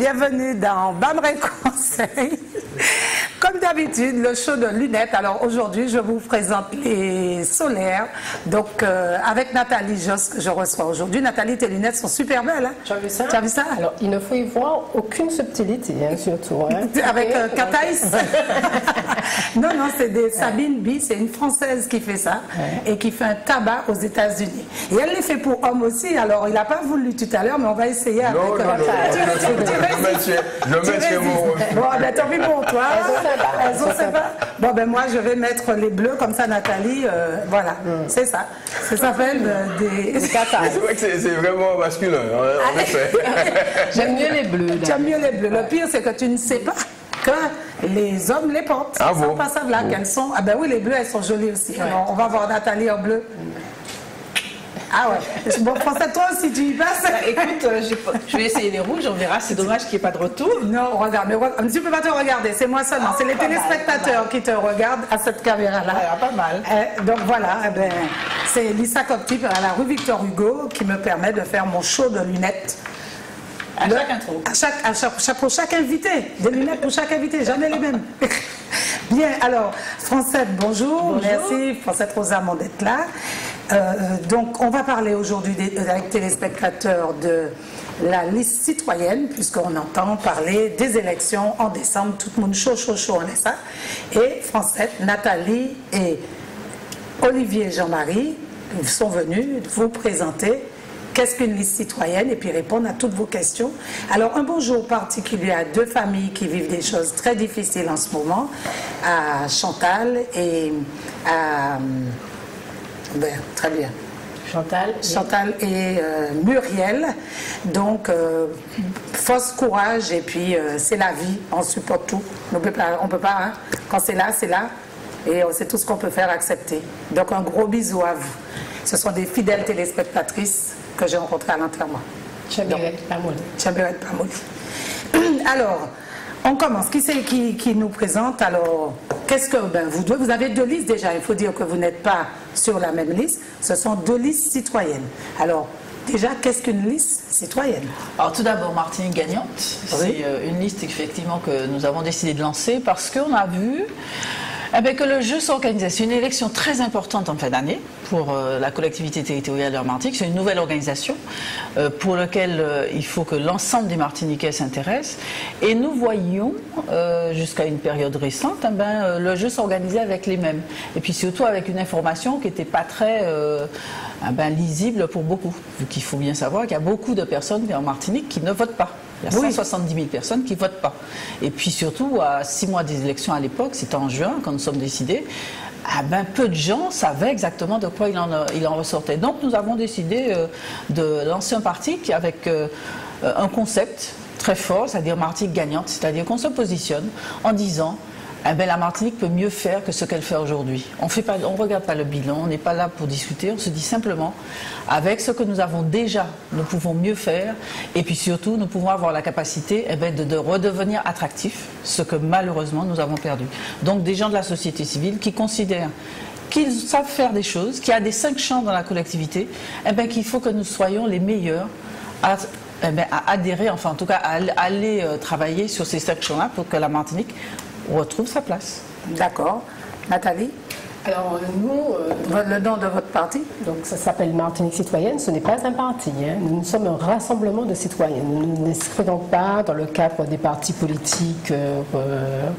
Bienvenue dans Bamray Conseil. Comme d'habitude, le show de lunettes. Alors aujourd'hui, je vous présente les solaires. Donc avec Nathalie Josse que je reçois aujourd'hui. Nathalie, tes lunettes sont super belles. Hein? Tu as vu ça? Tu as vu ça? Alors, il ne faut y voir aucune subtilité, hein, surtout. Hein. Avec Kataïs. Non, c'est des Sabine B, c'est une Française qui fait ça et qui fait un tabac aux États-Unis. Et elle les fait pour hommes aussi. Alors, il n'a pas voulu tout à l'heure, mais on va essayer avec. Non, je mets mon... Bon, ben tant pis pour toi. Elles ont sympa. Bon, ben moi, je vais mettre les bleus, comme ça, Nathalie, voilà. C'est ça. Ça s'appelle des Kataïs. C'est vrai que c'est vraiment masculin, en effet. J'aime mieux les bleus. Tu aimes mieux les bleus. Le pire, c'est que tu ne sais pas que les hommes les portent. Ah Ils ne bon? sont pas ça là qu'elles sont. Ah ben oui, les bleus, elles sont jolies aussi. Alors, on va voir Nathalie en bleu. Ah ouais. Bon, Français, toi aussi, tu y passes. Écoute, je vais essayer les rouges, on verra. C'est dommage qu'il n'y ait pas de retour. Non, regarde, mais tu ne peux pas te regarder, c'est moi seulement. C'est les téléspectateurs qui te regardent à cette caméra-là. Pas mal. Donc voilà, c'est Lisa Coptip à la rue Victor Hugo qui me permet de faire mon show de lunettes. À chaque intro. Pour chaque invité. Des lunettes pour chaque invité, jamais les mêmes. Bien, alors, Francette, bonjour. Merci, Francette Rosamond d'être là. Donc, on va parler aujourd'hui avec téléspectateurs de la liste citoyenne, puisqu'on entend parler des élections en décembre. Tout le monde chaud, on est ça. Et Francette, Nathalie et Olivier Jean-Marie sont venus vous présenter qu'est-ce qu'une liste citoyenne et puis répondre à toutes vos questions. Alors, un bonjour particulier à deux familles qui vivent des choses très difficiles en ce moment, à Chantal et à... très bien. Chantal et Muriel. Donc, force, courage et puis c'est la vie, on supporte tout. On peut pas, hein. Quand c'est là, et c'est tout ce qu'on peut faire, accepter. Donc, un gros bisou à vous. Ce sont des fidèles téléspectatrices que j'ai rencontrées à l'enterrement. Tchabiret Pamouli. Alors, on commence. Qui c'est qui nous présente? Alors, qu'est-ce que vous avez deux listes déjà. Il faut dire que vous n'êtes pas sur la même liste. Ce sont deux listes citoyennes. Alors, déjà, qu'est-ce qu'une liste citoyenne? Alors tout d'abord, Martinique gagnante. C'est une liste effectivement que nous avons décidé de lancer parce qu'on a vu que le jeu s'organisait. C'est une élection très importante en fin d'année pour la collectivité territoriale de Martinique. C'est une nouvelle organisation pour laquelle il faut que l'ensemble des Martiniquais s'intéressent. Et nous voyions, jusqu'à une période récente, le jeu s'organisait avec les mêmes. Et puis surtout avec une information qui n'était pas très lisible pour beaucoup. Vu qu'il faut bien savoir qu'il y a beaucoup de personnes en Martinique qui ne votent pas. Il y a 170 000 personnes qui ne votent pas. Et puis surtout, à 6 mois des élections à l'époque, c'était en juin quand nous sommes décidés, peu de gens savaient exactement de quoi il en ressortait. Donc nous avons décidé de lancer un parti avec un concept très fort, c'est-à-dire Martinique gagnante, c'est-à-dire qu'on se positionne en disant la Martinique peut mieux faire que ce qu'elle fait aujourd'hui. On ne regarde pas le bilan, on n'est pas là pour discuter, on se dit simplement, avec ce que nous avons déjà, nous pouvons mieux faire, et puis surtout, nous pouvons avoir la capacité de redevenir attractifs, ce que malheureusement nous avons perdu. Donc des gens de la société civile qui considèrent qu'ils savent faire des choses, qu'il y a des 5 champs dans la collectivité, qu'il faut que nous soyons les meilleurs à adhérer, enfin en tout cas à aller travailler sur ces 5 champs-là pour que la Martinique retrouve sa place. D'accord. Nathalie? Alors nous... le nom de votre parti? Donc ça s'appelle Martinique Citoyenne, ce n'est pas un parti. Hein. Nous sommes un rassemblement de citoyens. Nous ne n'inscrivons pas dans le cadre des partis politiques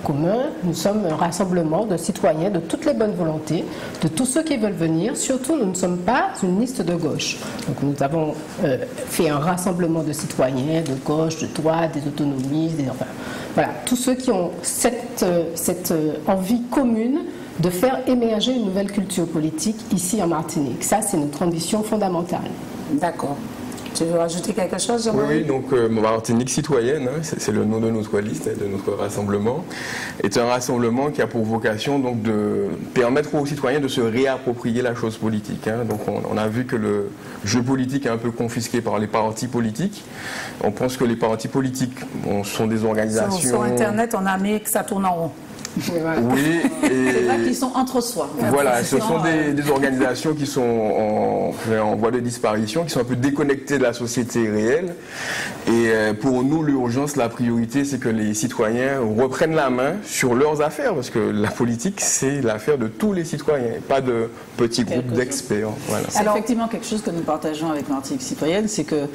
communs. Nous sommes un rassemblement de citoyens de toutes les bonnes volontés, de tous ceux qui veulent venir. Surtout, nous ne sommes pas une liste de gauche. Donc nous avons fait un rassemblement de citoyens, de gauche, de droite, des autonomistes, voilà, tous ceux qui ont cette envie commune de faire émerger une nouvelle culture politique ici en Martinique. Ça, c'est notre ambition fondamentale. D'accord. Tu veux rajouter quelque chose, Jean-Marie? Oui, donc Martinique citoyenne, hein, c'est le nom de notre liste, de notre rassemblement, est un rassemblement qui a pour vocation donc, de permettre aux citoyens de se réapproprier la chose politique. Hein. Donc on a vu que le jeu politique est un peu confisqué par les partis politiques. On pense que les partis politiques sont des organisations... Sur Internet, on a mis que ça tourne en rond. Oui, c'est vrai qu'ils sont entre soi. Voilà, ce sont des organisations qui sont en voie de disparition, qui sont un peu déconnectées de la société réelle. Et pour nous, l'urgence, la priorité, c'est que les citoyens reprennent la main sur leurs affaires, parce que la politique, c'est l'affaire de tous les citoyens, pas de petits groupes d'experts. Voilà. C'est effectivement quelque chose que nous partageons avec Martinique Citoyenne, c'est que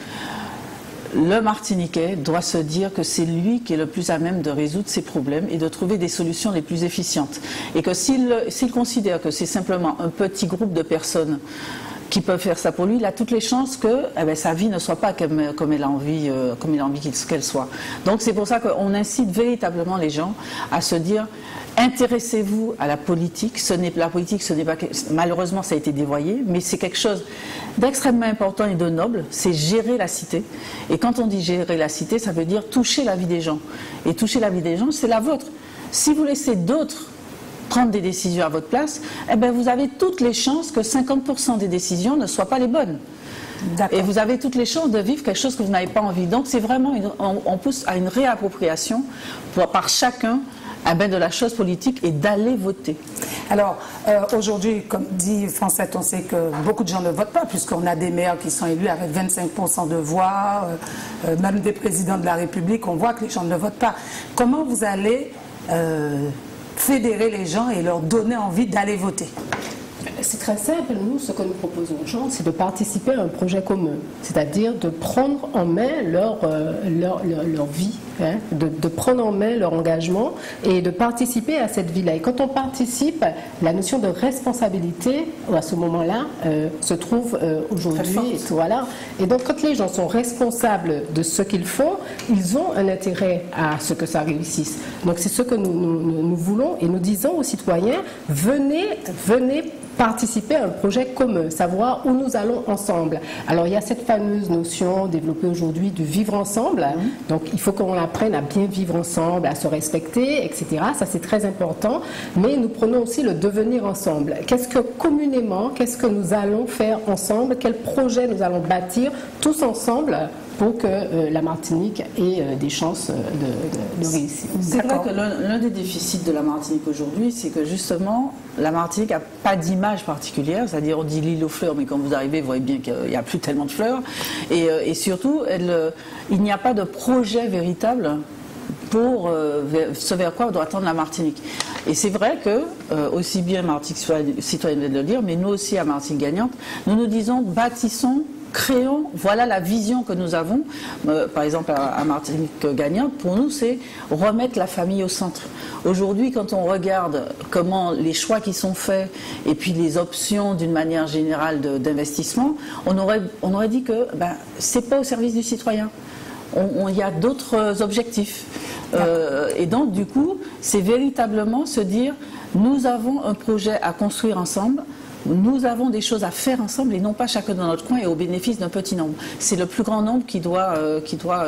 le Martiniquais doit se dire que c'est lui qui est le plus à même de résoudre ses problèmes et de trouver des solutions les plus efficientes. Et que s'il considère que c'est simplement un petit groupe de personnes qui peuvent faire ça pour lui, il a toutes les chances que sa vie ne soit pas comme il a envie qu'elle soit. Donc c'est pour ça qu'on incite véritablement les gens à se dire: intéressez-vous à la politique. La politique, ce n'est pas, malheureusement, ça a été dévoyé, mais c'est quelque chose d'extrêmement important et de noble. C'est gérer la cité. Et quand on dit gérer la cité, ça veut dire toucher la vie des gens. Et toucher la vie des gens, c'est la vôtre. Si vous laissez d'autres prendre des décisions à votre place, vous avez toutes les chances que 50% des décisions ne soient pas les bonnes. Et vous avez toutes les chances de vivre quelque chose que vous n'avez pas envie. Donc c'est vraiment, on pousse à une réappropriation par chacun de la chose politique et d'aller voter. Alors, aujourd'hui, comme dit Francette, on sait que beaucoup de gens ne votent pas, puisqu'on a des maires qui sont élus avec 25% de voix, même des présidents de la République, on voit que les gens ne votent pas. Comment vous allez fédérer les gens et leur donner envie d'aller voter? C'est très simple. Nous, ce que nous proposons aux gens, c'est de participer à un projet commun, c'est-à-dire de prendre en main leur vie, de prendre en main leur engagement et de participer à cette vie-là. Et quand on participe, la notion de responsabilité, à ce moment-là, se trouve aujourd'hui. Voilà. Et donc, quand les gens sont responsables de ce qu'ils font, ils ont un intérêt à ce que ça réussisse. Donc, c'est ce que nous voulons et nous disons aux citoyens, venez participer à un projet commun, savoir où nous allons ensemble. Alors il y a cette fameuse notion développée aujourd'hui du vivre ensemble, donc il faut qu'on apprenne à bien vivre ensemble, à se respecter, etc. Ça c'est très important, mais nous prenons aussi le devenir ensemble. Qu'est-ce que nous allons faire ensemble, quel projet nous allons bâtir tous ensemble pour que la Martinique ait des chances de réussir. C'est vrai que l'un des déficits de la Martinique aujourd'hui, c'est que justement, la Martinique n'a pas d'image particulière, c'est-à-dire on dit l'île aux fleurs, mais quand vous arrivez, vous voyez bien qu'il n'y a plus tellement de fleurs, et surtout, il n'y a pas de projet véritable pour ce vers quoi doit tendre la Martinique. Et c'est vrai que, aussi bien Martinique Citoyenne vient de le dire, mais nous aussi à Martinique Gagnante, nous nous disons, bâtissons, créons, voilà la vision que nous avons. Par exemple, à Martinique Gagnante, pour nous, c'est remettre la famille au centre. Aujourd'hui, quand on regarde comment les choix qui sont faits et puis les options d'une manière générale d'investissement, on aurait dit que c'est pas au service du citoyen. Il y a d'autres objectifs. Et donc, du coup, c'est véritablement se dire, nous avons un projet à construire ensemble, nous avons des choses à faire ensemble et non pas chacun dans notre coin et au bénéfice d'un petit nombre. C'est le plus grand nombre qui doit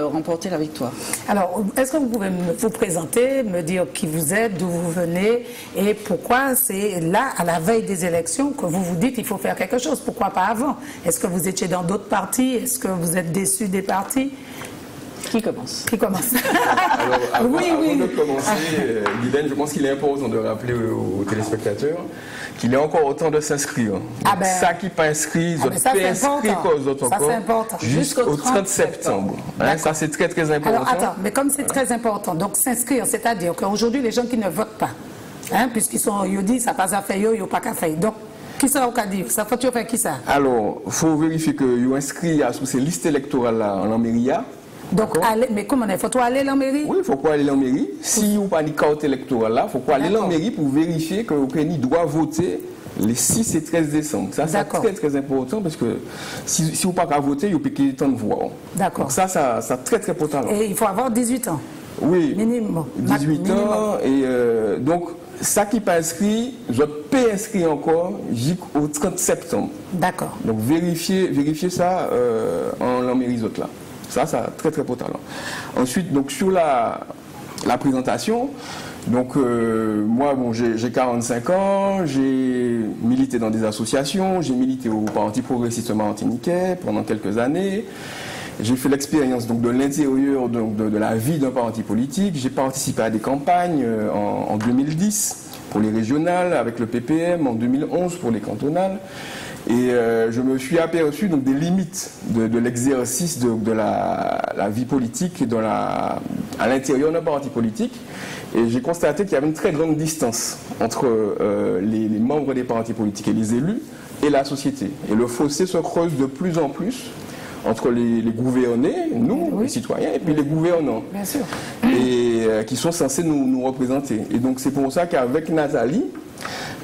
remporter la victoire. Alors, est-ce que vous pouvez vous présenter, me dire qui vous êtes, d'où vous venez et pourquoi c'est là, à la veille des élections, que vous vous dites qu'il faut faire quelque chose? Pourquoi pas avant? Est-ce que vous étiez dans d'autres partis? Est-ce que vous êtes déçu des partis? Qui commence? Alors, avant de commencer, Guylaine, je pense qu'il est important de rappeler aux téléspectateurs qu'il est encore autant de s'inscrire. Ça qui n'est pas inscrit, peut inscrire aux autres encore jusqu'au 30 septembre. Ça, c'est très, très important. Alors, attends, mais comme c'est très important, donc s'inscrire, c'est-à-dire qu'aujourd'hui, les gens qui ne votent pas, puisqu'ils sont au Yodi, ça passe à faire yo, yo pas qu'à faire. Donc, qui sera au Cadiv? Ça faut-tu faire qui ça? Alors, il faut vérifier que vous inscrit sous ces listes électorales en mairie. Donc, mais comment il faut aller en mairie? Oui, il faut aller en mairie. Si vous n'avez pas de carte électorale là, il faut aller en mairie pour vérifier que vous doit voter les 6 et 13 décembre. Ça, c'est très, très important parce que si vous n'avez pas voter, vous pouvez temps de voix. D'accord. Donc ça, c'est très, très important. Et il faut avoir 18 ans? Oui. Minimum. 18 ans. Et donc, ça qui n'est pas inscrit, je peux inscrire encore jusqu'au 30 septembre. D'accord. Donc, vérifiez ça en mairie autres là. Ça, c'est très, très important. Ensuite, donc, sur la présentation, donc, moi, j'ai 45 ans, j'ai milité dans des associations, j'ai milité au Parti progressiste martiniquais pendant quelques années. j'ai fait l'expérience de l'intérieur de la vie d'un parti politique. J'ai participé à des campagnes en 2010 pour les régionales, avec le PPM, en 2011 pour les cantonales. Et je me suis aperçu des limites de l'exercice de la vie politique à l'intérieur d'un parti politique. Et j'ai constaté qu'il y avait une très grande distance entre les membres des partis politiques et les élus et la société. Et le fossé se creuse de plus en plus entre les gouvernés, nous, les citoyens, et puis les gouvernants. Bien sûr. Et qui sont censés nous représenter. Et donc c'est pour ça qu'avec Nathalie,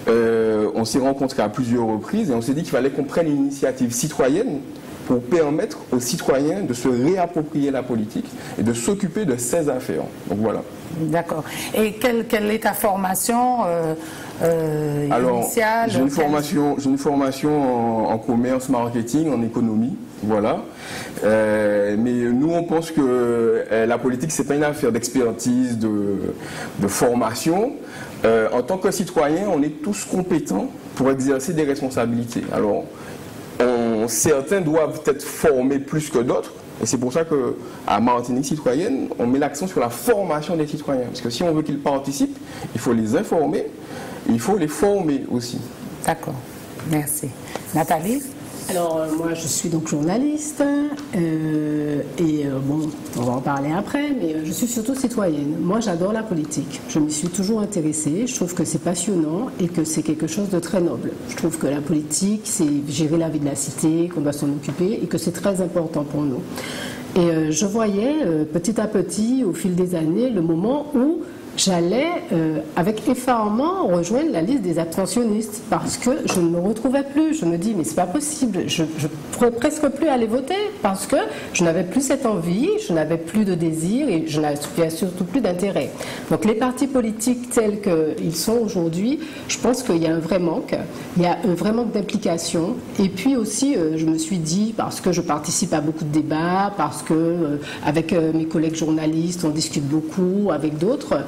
on s'est rencontrés à plusieurs reprises et on s'est dit qu'il fallait qu'on prenne une initiative citoyenne pour permettre aux citoyens de se réapproprier la politique et de s'occuper de ses affaires. Donc voilà. D'accord. Et quelle est ta formation initiale? J'ai une formation en commerce, marketing, en économie. Voilà. Mais nous, on pense que la politique, c'est pas une affaire d'expertise, de formation. En tant que citoyen, on est tous compétents pour exercer des responsabilités. Alors, certains doivent être formés plus que d'autres. Et c'est pour ça qu'à Martinique Citoyenne, on met l'accent sur la formation des citoyens. Parce que si on veut qu'ils participent, il faut les informer, et il faut les former aussi. D'accord. Merci. Nathalie? Alors, moi, je suis donc journaliste, bon, on va en parler après, mais je suis surtout citoyenne. Moi, j'adore la politique. Je m'y suis toujours intéressée. Je trouve que c'est passionnant et que c'est quelque chose de très noble. Je trouve que la politique, c'est gérer la vie de la cité, qu'on doit s'en occuper et que c'est très important pour nous. Et je voyais petit à petit, au fil des années, le moment où j'allais, avec effarement, rejoindre la liste des abstentionnistes parce que je ne me retrouvais plus. Je me dis, mais c'est pas possible, je pourrais presque plus aller voter parce que je n'avais plus cette envie, je n'avais plus de désir et je n'avais surtout plus d'intérêt. Donc les partis politiques tels qu'ils sont aujourd'hui, je pense qu'il y a un vrai manque, il y a un vrai manque d'implication. Et puis aussi, je me suis dit, parce que je participe à beaucoup de débats, parce que avec mes collègues journalistes, on discute beaucoup avec d'autres,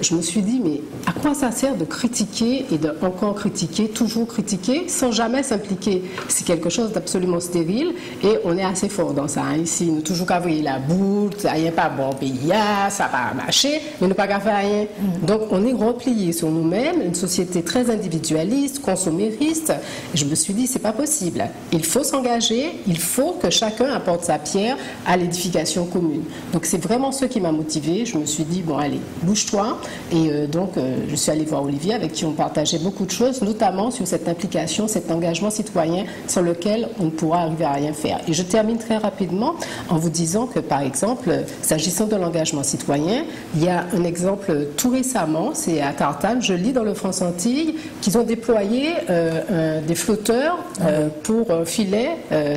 je me suis dit, mais à quoi ça sert de critiquer et de encore critiquer, toujours critiquer, sans jamais s'impliquer? C'est quelque chose d'absolument stérile et on est assez fort dans ça. Hein. Ici, nous toujours qu'à voir la boule, ça n'est pas bon pays, ça va marcher, mais nous pas qu'à faire rien. Donc on est replié sur nous-mêmes, une société très individualiste, consommériste. Et je me suis dit, c'est pas possible. Il faut s'engager, il faut que chacun apporte sa pierre à l'édification commune. Donc c'est vraiment ce qui m'a motivée. Je me suis dit, bon allez, bouge-toi. Et donc, je suis allée voir Olivier, avec qui on partageait beaucoup de choses, notamment sur cette implication, cet engagement citoyen sur lequel on ne pourra arriver à rien faire. Et je termine très rapidement en vous disant que, par exemple, s'agissant de l'engagement citoyen, il y a un exemple tout récemment, c'est à Tartane, je lis dans le France Antilles, qu'ils ont déployé des flotteurs pour filer,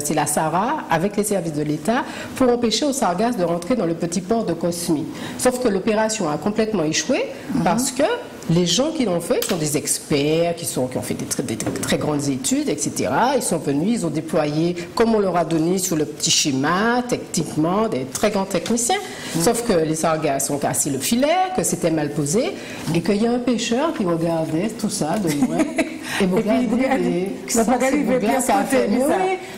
c'est la SARA, avec les services de l'État, pour empêcher aux sargasses de rentrer dans le petit port de Cosmi. Sauf que l'opération a complètement échoué parce que les gens qui l'ont fait sont des experts, qui ont fait des très grandes études, etc. Ils sont venus, ils ont déployé, comme on leur a donné sur le petit schéma, techniquement, des très grands techniciens. Sauf que les sargasses ont cassé le filet, que c'était mal posé, et qu'il y a un pêcheur qui regardait tout ça de loin. Et Bougla a fait mieux.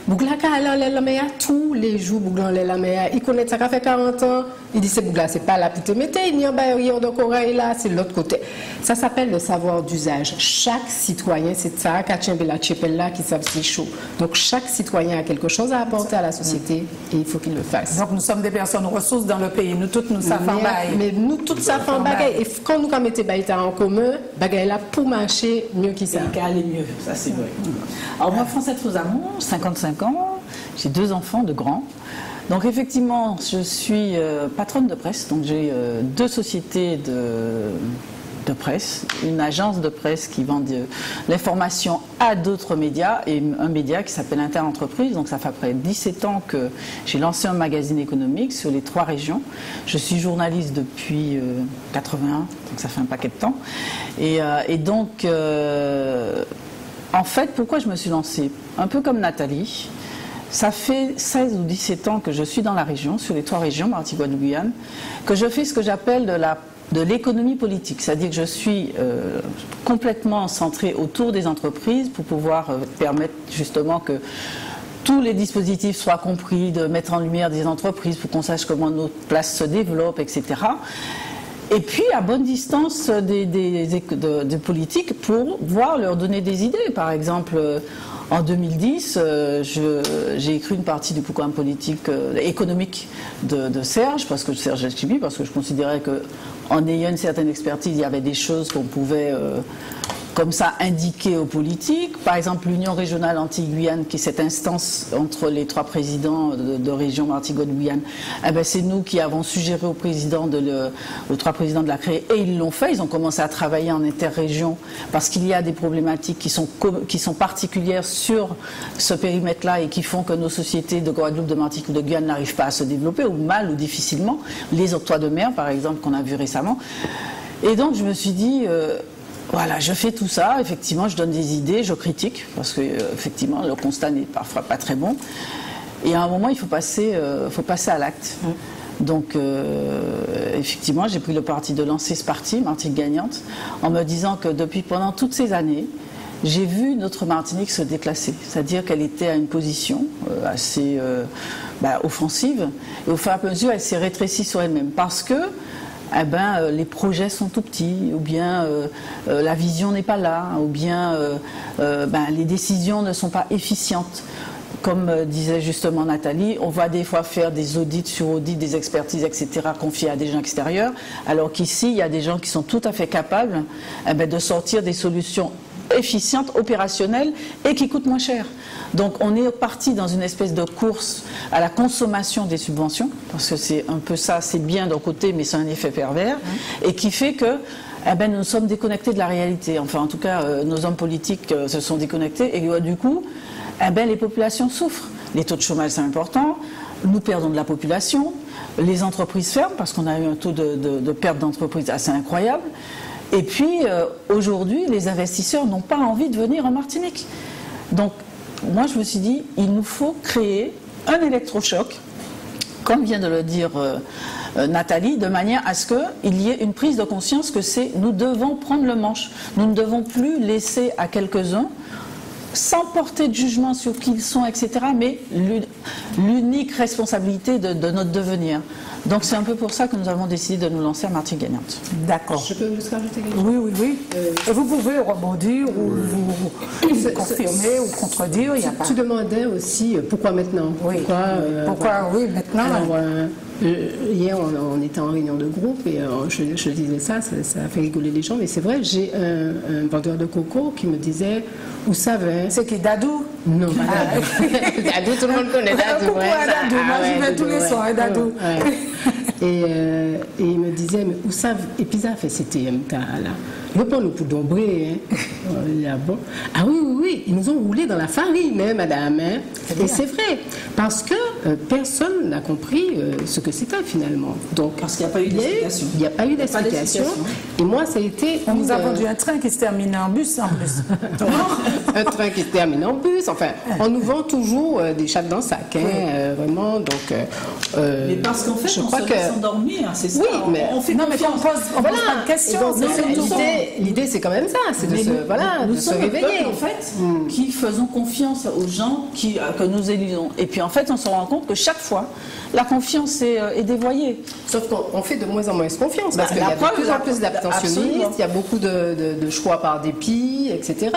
Bougla a la mer tous les jours, Bougla a la mer. Il connaît ça, ça fait 40 ans. Il dit, c'est Bougla, c'est pas là pour te mettre, il n'y a pas rien de corail là, c'est de l'autre côté. Ça s'appelle le savoir d'usage. Chaque citoyen, c'est ça, Kachembela Tchepella qui savent c'est chaud. Donc chaque citoyen a quelque chose à apporter à la société et il faut qu'il le fasse. Donc nous sommes des personnes ressources dans le pays, nous toutes nous savons bagaille. Mais nous toutes savons bagaille. Et quand nous mettons baïta en commun, bagaille là pour marcher mieux qu'il ça. Et aller mieux, ça c'est vrai. Alors moi, Francette Rosamond, 55 ans, j'ai 2 enfants de grands. Donc effectivement, je suis patronne de presse, donc j'ai 2 sociétés de presse, une agence de presse qui vend de l'information à d'autres médias et un média qui s'appelle Interentreprise. Donc ça fait après 17 ans que j'ai lancé un magazine économique sur les 3 régions. Je suis journaliste depuis 81, donc ça fait un paquet de temps. Et donc, en fait, pourquoi je me suis lancée? Un peu comme Nathalie. Ça fait 16 ou 17 ans que je suis dans la région, sur les 3 régions, Martinique, Guadeloupe, Guyane, que je fais ce que j'appelle de l'économie politique. C'est-à-dire que je suis complètement centrée autour des entreprises pour pouvoir permettre justement que tous les dispositifs soient compris, de mettre en lumière des entreprises pour qu'on sache comment notre place se développe, etc. Et puis à bonne distance des politiques pour voir leur donner des idées. Par exemple, en 2010, j'ai écrit une partie du programme politique économique de Serge Letchimy, parce que je considérais qu'en ayant une certaine expertise, il y avait des choses qu'on pouvait comme ça indiquer aux politiques. Par exemple, l'Union régionale Antilles-Guyane, qui est cette instance entre les 3 présidents de région Martinique-Guyane, c'est nous qui avons suggéré aux 3 présidents de la créer, et ils l'ont fait. Ils ont commencé à travailler en interrégion parce qu'il y a des problématiques qui sont particulières sur ce périmètre-là et qui font que nos sociétés de Guadeloupe, de Martinique ou de Guyane n'arrivent pas à se développer, ou mal ou difficilement. Les octrois de mer, par exemple, qu'on a vu récemment. Et donc, je me suis dit... voilà, je fais tout ça, effectivement, je donne des idées, je critique, parce que effectivement, le constat n'est parfois pas très bon. Et à un moment, il faut passer à l'acte. Donc, effectivement, j'ai pris le parti de lancer ce parti, Martinique gagnante, en me disant que pendant toutes ces années, j'ai vu notre Martinique se déclasser. C'est-à-dire qu'elle était à une position assez offensive, et au fur et à mesure, elle s'est rétrécie sur elle-même. Parce que les projets sont tout petits, ou bien la vision n'est pas là, ou bien les décisions ne sont pas efficientes. Comme disait justement Nathalie, on va des fois faire des audits sur audits, des expertises, etc., confiées à des gens extérieurs, alors qu'ici, il y a des gens qui sont tout à fait capables de sortir des solutions efficientes, opérationnelles et qui coûtent moins cher. Donc on est parti dans une espèce de course à la consommation des subventions, parce que c'est un peu ça, c'est bien d'un côté, mais c'est un effet pervers, et qui fait que nous sommes déconnectés de la réalité. Enfin, en tout cas, nos hommes politiques se sont déconnectés, et du coup, les populations souffrent. Les taux de chômage sont importants, nous perdons de la population, les entreprises ferment, parce qu'on a eu un taux de perte d'entreprises assez incroyable. Et puis, aujourd'hui, les investisseurs n'ont pas envie de venir en Martinique. Donc, moi, je me suis dit, il nous faut créer un électrochoc, comme vient de le dire Nathalie, de manière à ce qu'il y ait une prise de conscience que nous devons prendre le manche. Nous ne devons plus laisser à quelques-uns, sans porter de jugement sur qui ils sont, etc., mais l'unique responsabilité de notre devenir. Donc c'est un peu pour ça que nous avons décidé de nous lancer à Martinique gagnante. D'accord. Je peux juste rajouter quelque chose? Oui. Et vous pouvez rebondir ou vous confirmer ou contredire. Tu demandais aussi pourquoi maintenant? Oui. Pourquoi maintenant? Alors, hier, on était en réunion de groupe et je disais ça a fait rigoler les gens, mais c'est vrai, j'ai un vendeur de coco qui me disait, vous savez... C'est qui, Dadou? Non, pas Dadou. Dadou, tout le monde connaît Dadou. Coucou à Dadou, moi j'y vais tous les soirs, Dadou. Et il me disait, mais où ça, et puis ça fait CTM, là. Je prends le pour d'ombré, hein. Bon. Ah oui, ils nous ont roulé dans la farine, hein, madame. Hein. Et c'est vrai, parce que personne n'a compris ce que c'était finalement. Donc, parce qu'il n'y a pas eu d'explication. Il n'y a pas eu d'explication. Et moi, ça a été... On nous a vendu un train qui se terminait en bus, en plus. Un train qui se termine en bus. Enfin, on nous vend toujours des chats dans le sac, hein, vraiment. Donc, mais parce qu'en fait, on se laisse endormir, c'est ça. Oui, mais on fait confiance. On pose pas de questions. L'idée, c'est quand même ça, c'est de se réveiller. Nous, en fait, qui faisons confiance aux gens que nous élisons. Et puis, en fait, on se rend compte que chaque fois, la confiance est dévoyée. Sauf qu'on fait de moins en moins confiance, parce qu'il y a de plus en plus d'abstentionnistes, il y a beaucoup de choix par dépit, etc.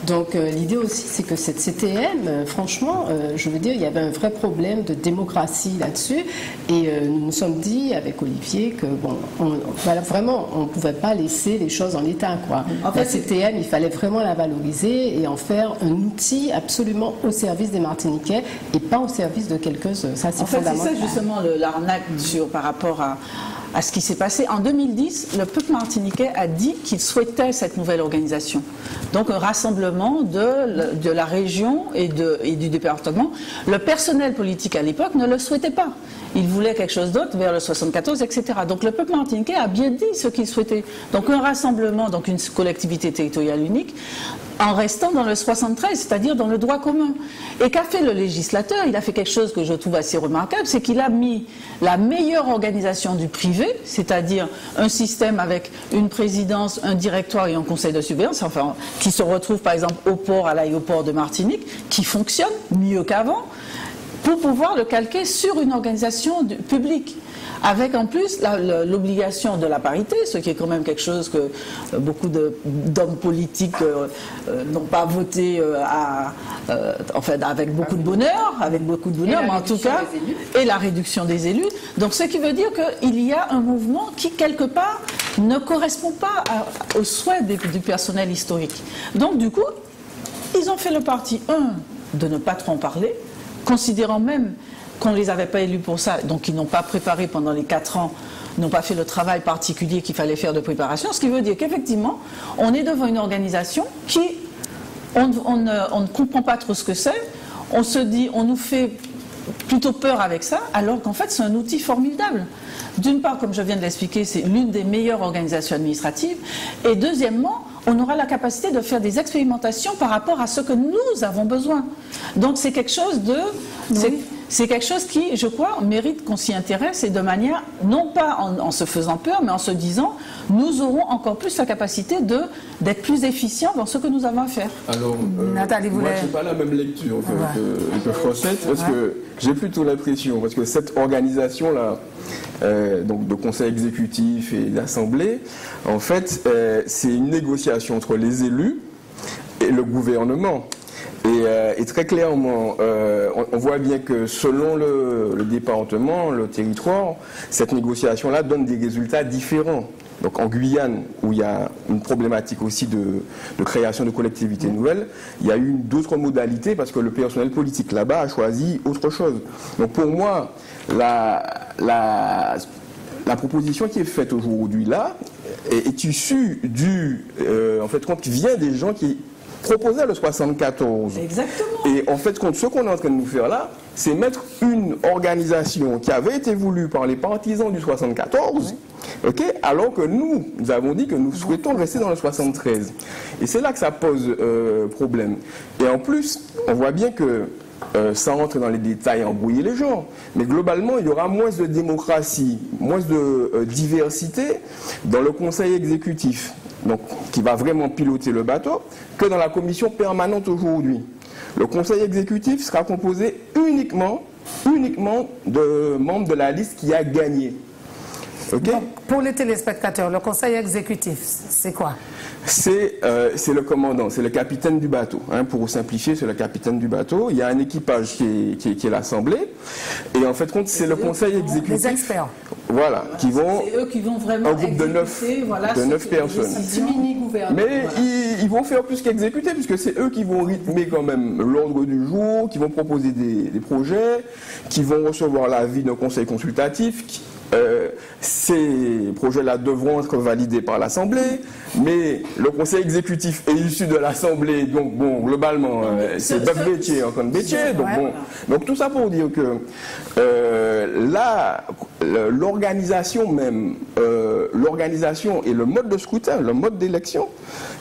Donc, l'idée aussi, c'est que cette CTM, franchement, je veux dire, il y avait un vrai problème de démocratie là-dessus. Et nous nous sommes dit, avec Olivier, que, bon, vraiment, on ne pouvait pas laisser les choses en l'état, quoi. En fait, la CTM, il fallait vraiment la valoriser et en faire un outil absolument au service des Martiniquais et pas au service de quelques-uns. Ça, c'est fondamental. C'est ça justement l'arnaque par rapport à ce qui s'est passé. En 2010, le peuple martiniquais a dit qu'il souhaitait cette nouvelle organisation. Donc un rassemblement de la région et du département. Le personnel politique à l'époque ne le souhaitait pas. Il voulait quelque chose d'autre vers le 74, etc. Donc le peuple martiniquais a bien dit ce qu'il souhaitait. Donc un rassemblement, donc une collectivité territoriale unique, en restant dans le 73, c'est-à-dire dans le droit commun. Et qu'a fait le législateur? Il a fait quelque chose que je trouve assez remarquable, c'est qu'il a mis la meilleure organisation du privé, c'est-à-dire un système avec une présidence, un directoire et un conseil de surveillance, enfin, qui se retrouve par exemple au port, à l'aéroport de Martinique, qui fonctionne mieux qu'avant, pour pouvoir le calquer sur une organisation publique. Avec en plus l'obligation de la parité, ce qui est quand même quelque chose que beaucoup d'hommes politiques n'ont pas voté avec beaucoup de bonheur, mais en tout cas, et la réduction des élus. Donc ce qui veut dire qu'il y a un mouvement qui, quelque part, ne correspond pas aux souhaits du personnel historique. Donc du coup, ils ont fait le parti, de ne pas trop en parler, considérant même qu'on ne les avait pas élus pour ça, donc ils n'ont pas préparé pendant les 4 ans, n'ont pas fait le travail particulier qu'il fallait faire de préparation, ce qui veut dire qu'effectivement, on est devant une organisation qui, on ne comprend pas trop ce que c'est, on se dit, on nous fait plutôt peur avec ça, alors qu'en fait c'est un outil formidable. D'une part, comme je viens de l'expliquer, c'est l'une des meilleures organisations administratives, et deuxièmement, on aura la capacité de faire des expérimentations par rapport à ce que nous avons besoin. Donc c'est quelque chose de... C'est quelque chose qui, je crois, mérite qu'on s'y intéresse, et de manière, non pas en se faisant peur, mais en se disant, nous aurons encore plus la capacité d'être plus efficients dans ce que nous avons à faire. Alors, Nathalie moi, je n'ai pas la même lecture que Françoise, parce que j'ai plutôt l'impression, parce que cette organisation-là, donc de conseil exécutif et d'assemblée, en fait, c'est une négociation entre les élus et le gouvernement. Et très clairement, on voit bien que selon le département, le territoire, cette négociation-là donne des résultats différents. Donc en Guyane, où il y a une problématique aussi de création de collectivités nouvelles, il y a eu d'autres modalités parce que le personnel politique là-bas a choisi autre chose. Donc pour moi, la proposition qui est faite aujourd'hui là est issue qui vient des gens qui proposaient le 74. Exactement. Et en fait, ce qu'on est en train de nous faire là, c'est mettre une organisation qui avait été voulue par les partisans du 74, alors que nous avons dit que nous souhaitons rester dans le 73. Et c'est là que ça pose problème. Et en plus, on voit bien que, sans rentrer dans les détails, embrouiller les gens, mais globalement, il y aura moins de démocratie, moins de diversité dans le conseil exécutif, donc qui va vraiment piloter le bateau, que dans la commission permanente aujourd'hui. Le conseil exécutif sera composé uniquement de membres de la liste qui a gagné. Okay. Donc, pour les téléspectateurs, le conseil exécutif, c'est quoi? C'est le commandant, c'est le capitaine du bateau. Pour simplifier, c'est le capitaine du bateau. Il y a un équipage qui est l'Assemblée. Et en fait, c'est le conseil exécutif. Les experts. Voilà, c'est eux qui vont vraiment un groupe de 9 personnes. Mais ils vont faire plus qu'exécuter, puisque c'est eux qui vont rythmer quand même l'ordre du jour, qui vont proposer des projets, qui vont recevoir l'avis d'un conseil consultatif. Ces projets-là devront être validés par l'Assemblée, mais le conseil exécutif est issu de l'Assemblée, donc bon, globalement, c'est bœuf bétier en compte bétier. Donc tout ça pour dire que l'organisation même, l'organisation et le mode de scrutin, le mode d'élection,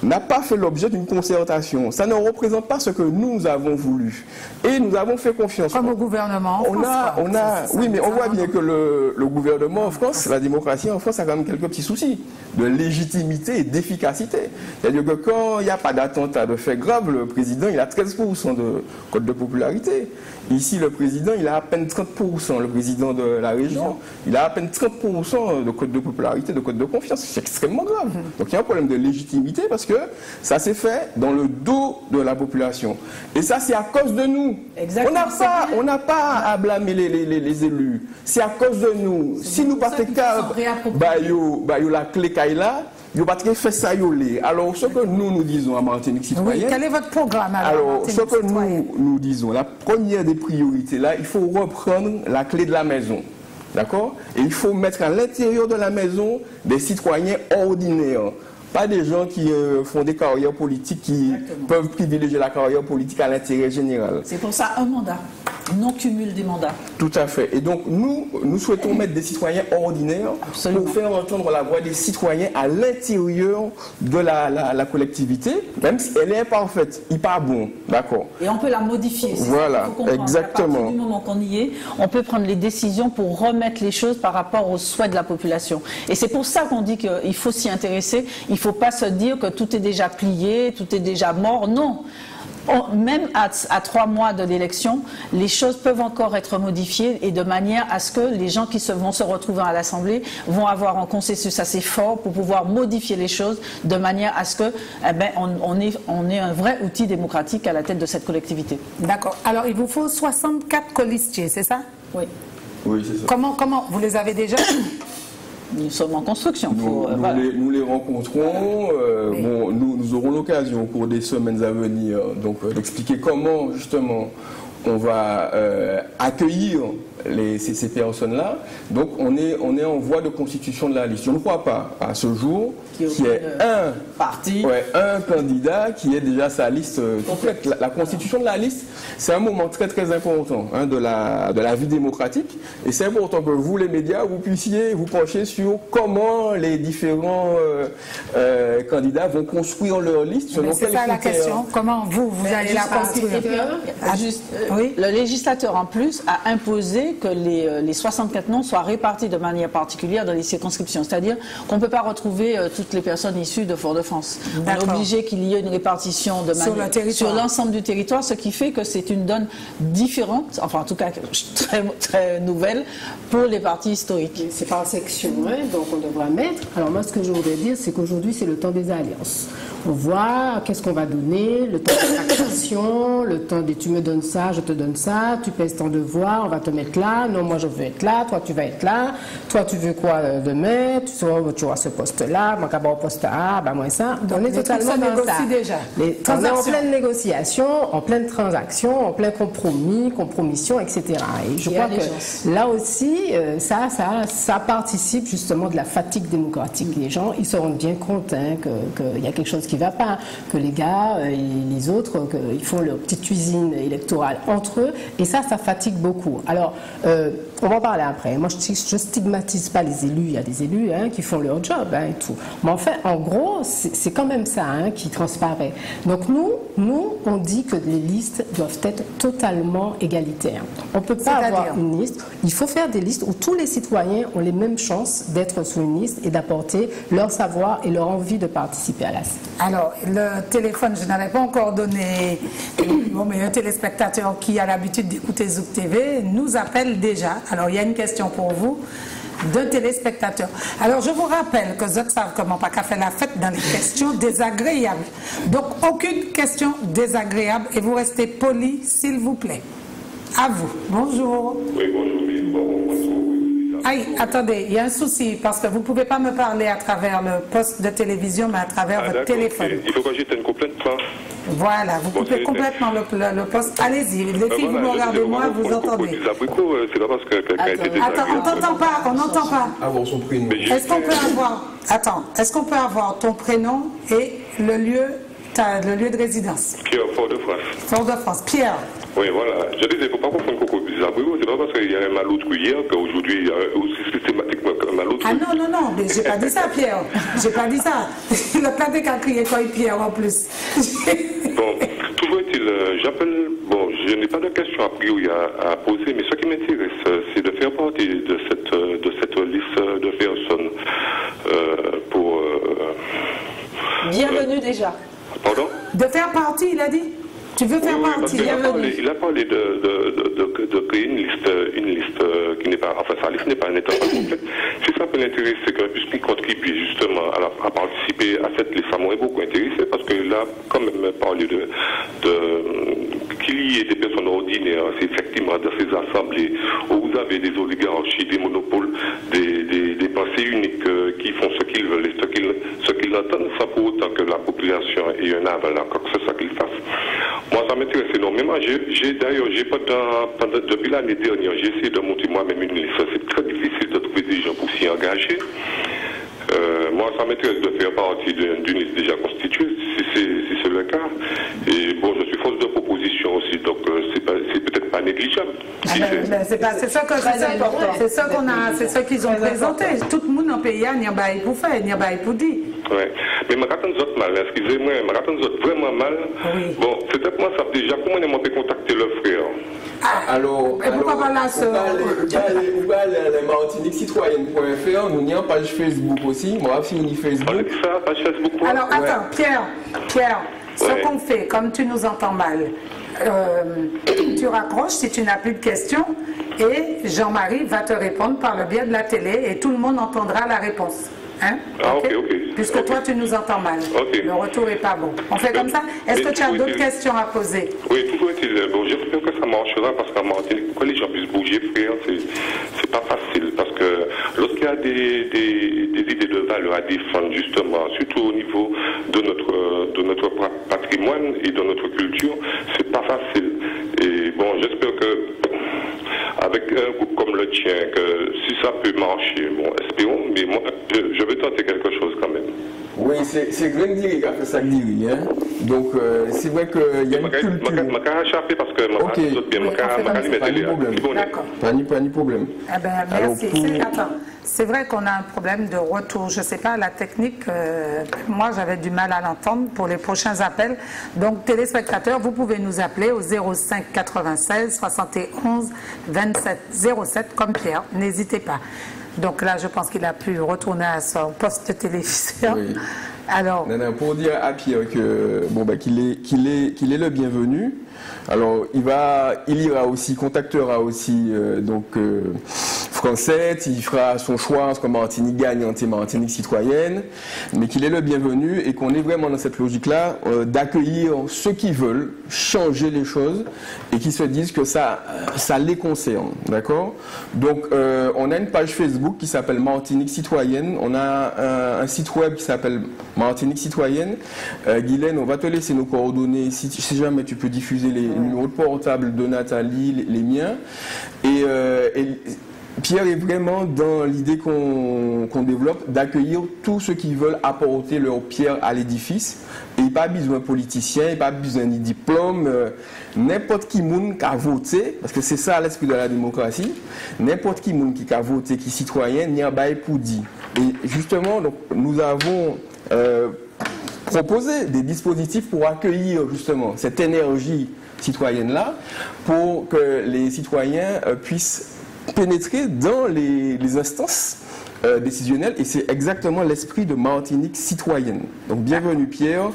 n'a pas fait l'objet d'une concertation. Ça ne représente pas ce que nous avons voulu. Et nous avons fait confiance. Comme au gouvernement en France. Oui, mais on voit bien que le gouvernement en France, la démocratie en France a quand même quelques petits soucis de légitimité et d'efficacité. C'est-à-dire que quand il n'y a pas d'attentat de fait grave, le président il a 13% de cote de popularité. Ici, le président il a à peine 30%, le président de la région, il a à peine 30% de cote de popularité, de cote de confiance. C'est extrêmement grave. Donc il y a un problème de légitimité parce que ça s'est fait dans le dos de la population. Et ça, c'est à cause de nous. Exactement. On n'a pas à blâmer les élus. C'est à cause de nous. Si nous partons la clé Kaila, vous ne fait ça. Alors, ce que nous disons à Martinique Citoyenne. Oui, quel est votre programme alors ce que nous disons, la première des priorités, là, il faut reprendre la clé de la maison. D'accord? Et il faut mettre à l'intérieur de la maison des citoyens ordinaires. Pas des gens qui font des carrières politiques, qui peuvent privilégier la carrière politique à l'intérêt général. C'est pour ça un mandat. non-cumul des mandats. Tout à fait. Et donc, nous souhaitons mettre des citoyens ordinaires Absolument. pour faire entendre la voix des citoyens à l'intérieur de la collectivité, même si elle est imparfaite. Il n'est pas bon, d'accord. Et on peut la modifier. Voilà, exactement. À partir du moment qu'on y est, on peut prendre les décisions pour remettre les choses par rapport aux souhaits de la population. Et c'est pour ça qu'on dit qu'il faut s'y intéresser. Il ne faut pas se dire que tout est déjà plié, tout est déjà mort. Non. Même à 3 mois de l'élection, les choses peuvent encore être modifiées et de manière à ce que les gens qui vont se retrouver à l'Assemblée vont avoir un consensus assez fort pour pouvoir modifier les choses de manière à ce que on ait un vrai outil démocratique à la tête de cette collectivité. D'accord. Alors, il vous faut 64 colistiers, c'est ça? Oui. Oui, c'est ça. Comment vous les avez déjà? Nous sommes en construction. Nous les rencontrons. Bon, nous aurons l'occasion au cours des semaines à venir d'expliquer comment justement on va accueillir ces personnes-là. Donc on est en voie de constitution de la liste. Je ne crois pas à ce jour qu'il y ait un candidat qui ait déjà sa liste complète. La constitution de la liste, c'est un moment très très important de la vie démocratique. Et c'est important que vous, les médias, vous puissiez vous pencher sur comment les différents candidats vont construire leur liste. C'est ça la question. Comment vous allez la construire? Oui. Le législateur, en plus, a imposé que les 64 noms soient répartis de manière particulière dans les circonscriptions. C'est-à-dire qu'on ne peut pas retrouver toutes les personnes issues de Fort-de-France. On est obligé qu'il y ait une répartition de sur l'ensemble du territoire, ce qui fait que c'est une donne différente, enfin en tout cas très, très nouvelle, pour les partis historiques. C'est par section, donc on devra mettre. Alors moi, ce que je voudrais dire, c'est qu'aujourd'hui, c'est le temps des alliances. On voit qu'est-ce qu'on va donner, le temps de taxation, le temps de tu me donnes ça, je te donne ça, tu pèses ton devoir, on va te mettre là, non moi je veux être là, toi tu vas être là, toi tu veux quoi demain, tu auras ce poste-là, moi qu'à au poste A, moi ça. Donc, on est totalement dans ça. Déjà. On est en pleine négociation, en pleine transaction, en plein compromission, etc. Et je crois que là aussi, ça participe justement de la fatigue démocratique. Les gens, ils se rendent bien compte qu'il y a quelque chose qui ne va pas, que les gars et les autres, ils font leur petite cuisine électorale entre eux, et ça fatigue beaucoup. Alors, on va en parler après. Moi, je ne stigmatise pas les élus. Il y a des élus qui font leur job et tout. Mais enfin, en gros, c'est quand même ça qui transparaît. Donc nous, on dit que les listes doivent être totalement égalitaires. On ne peut pas avoir une liste. Il faut faire des listes où tous les citoyens ont les mêmes chances d'être sur une liste et d'apporter leur savoir et leur envie de participer à la liste. Alors, le téléphone, je n'avais pas encore donné. Bon, mais un téléspectateur qui a l'habitude d'écouter Zouk TV nous appelle déjà. Alors, il y a une question pour vous d'un téléspectateur. Alors, je vous rappelle que Zouk savent comment pas qu'à faire la fête dans les questions désagréables. Donc, aucune question désagréable et vous restez poli, s'il vous plaît. À vous. Bonjour. Oui, bonjour. Aïe, attendez, il y a un souci parce que vous ne pouvez pas me parler à travers le poste de télévision, mais à travers votre téléphone. Okay. Il faut que j'éteigne complètement. Voilà, vous coupez complètement le poste. Allez-y, les filles, vous me regardez moi, vous entendez. C'est pas parce que quelqu'un a été désagréable. Attends, on t'entend pas, on n'entend pas. Avoir son prénom. Est-ce qu'on peut avoir ton prénom et le lieu de résidence? Pierre, Fort-de-France. Fort-de-France, Pierre. Oui, voilà. Je disais, il ne faut pas confondre Coco Bizabrigo. C'est pas parce qu'il y a un malautre hier qu'aujourd'hui, il y a aussi systématiquement un malautre. Ah non, mais j'ai pas dit ça, Pierre. J'ai pas dit ça. Le platé qu'a crié quoi, Pierre, en plus. Bon, toujours est-il, j'appelle, bon, je n'ai pas de question a priori à poser, mais ce qui m'intéresse, c'est de faire partie de cette liste de personnes pour... Bienvenue déjà. Pardon? De faire partie, il a dit? Tu veux faire partie? Il a parlé de créer une liste qui n'est pas, enfin sa liste n'est pas nettement complète. Si ça peut l'intéresser, que puisqu'il contribue justement à participer à cette liste, ça m'aurait beaucoup intéressé parce qu'il a quand même parlé qu'il y ait des personnes ordinaires, c'est effectivement dans ces assemblées où vous avez des oligarchies, des monopoles, des pensées uniques qui font ce qu'ils veulent et ce qu'ils entendent, sans pour autant que la population ait un aval à quoi que ce soit qu'ils fassent. Moi, ça m'intéresse énormément. Depuis l'année dernière, j'ai essayé de monter moi-même une liste. C'est très difficile de trouver des gens pour s'y engager. Moi, ça m'intéresse de faire partie d'une liste déjà constituée, si c'est le cas. Et bon, je suis force de proposition aussi, donc c'est peut-être pas négligeable. C'est ça qu'on a, c'est ça qu'ils ont présenté. Tout le monde en pays n'y a pas pour faire, n'y a pas pour dire. Ouais. Mais je m'attends mal, excusez-moi, je m'attends vraiment mal. Oui. Bon, c'était pour moi ça déjà, comment on peut contacter le frère? Alors, pourquoi pas là vous allez à martiniquecitoyenne.fr, nous avons une page Facebook aussi, moi aussi on y Facebook. On a dit ça, page Facebook. Alors attends, Pierre, ce qu'on fait, comme tu nous entends mal, tu raccroches si tu n'as plus de questions et Jean-Marie va te répondre par le biais de la télé et tout le monde entendra la réponse. Hein? Ah, ok. Puisque toi, tu nous entends mal. Le retour n'est pas bon. On fait comme ça? Est-ce que tu as d'autres questions à poser? Oui, toujours est-il. Bon, j'espère que ça marchera parce qu'à Martinique, pourquoi les gens puissent bouger, frère, c'est pas facile. Parce que lorsqu'il y a des idées de valeur à défendre, justement, surtout au niveau de notre patrimoine et de notre culture, c'est pas facile. Et bon, j'espère que avec un groupe comme le tien, que si ça peut marcher, bon, espérons, mais moi, je vais tenter quelque chose quand même. Oui, c'est Glenn qui a fait ça, hein. Donc, c'est vrai qu'il y a une culture. Je vais échapper parce que pas de problème. Eh ben, merci. C'est vrai qu'on a un problème de retour. Je ne sais pas, la technique, moi j'avais du mal à l'entendre pour les prochains appels. Donc, téléspectateurs, vous pouvez nous appeler au 05 96 71 27 07 comme Pierre. N'hésitez pas. Donc là, je pense qu'il a pu retourner à son poste de téléviseur. Oui. Alors, pour dire à Pierre que qu'il est le bienvenu. Alors il ira aussi, contactera aussi Français, il fera son choix entre Martinique gagnante et Martinique citoyenne, mais qu'il est le bienvenu et qu'on est vraiment dans cette logique-là d'accueillir ceux qui veulent changer les choses et qui se disent que ça les concerne, d'accord? Donc on a une page Facebook qui s'appelle Martinique citoyenne, on a un site web qui s'appelle Martinique citoyenne. Guylaine, on va te laisser nos coordonnées si jamais tu peux diffuser les numéros de portable de Nathalie, les miens. Et Pierre est vraiment dans l'idée qu'on développe d'accueillir tous ceux qui veulent apporter leur pierre à l'édifice. Et il n'y a pas besoin de politicien, il n'y a pas besoin de diplôme. N'importe qui monde qui a voté, parce que c'est ça l'esprit de la démocratie, n'importe qui monde qui a voté, qui est citoyen, n'y a pas pour dire. Et justement, donc, nous avons proposé des dispositifs pour accueillir justement cette énergie citoyenne-là, pour que les citoyens puissent pénétrer dans les instances décisionnelles, et c'est exactement l'esprit de Martinique citoyenne. Donc bienvenue Pierre,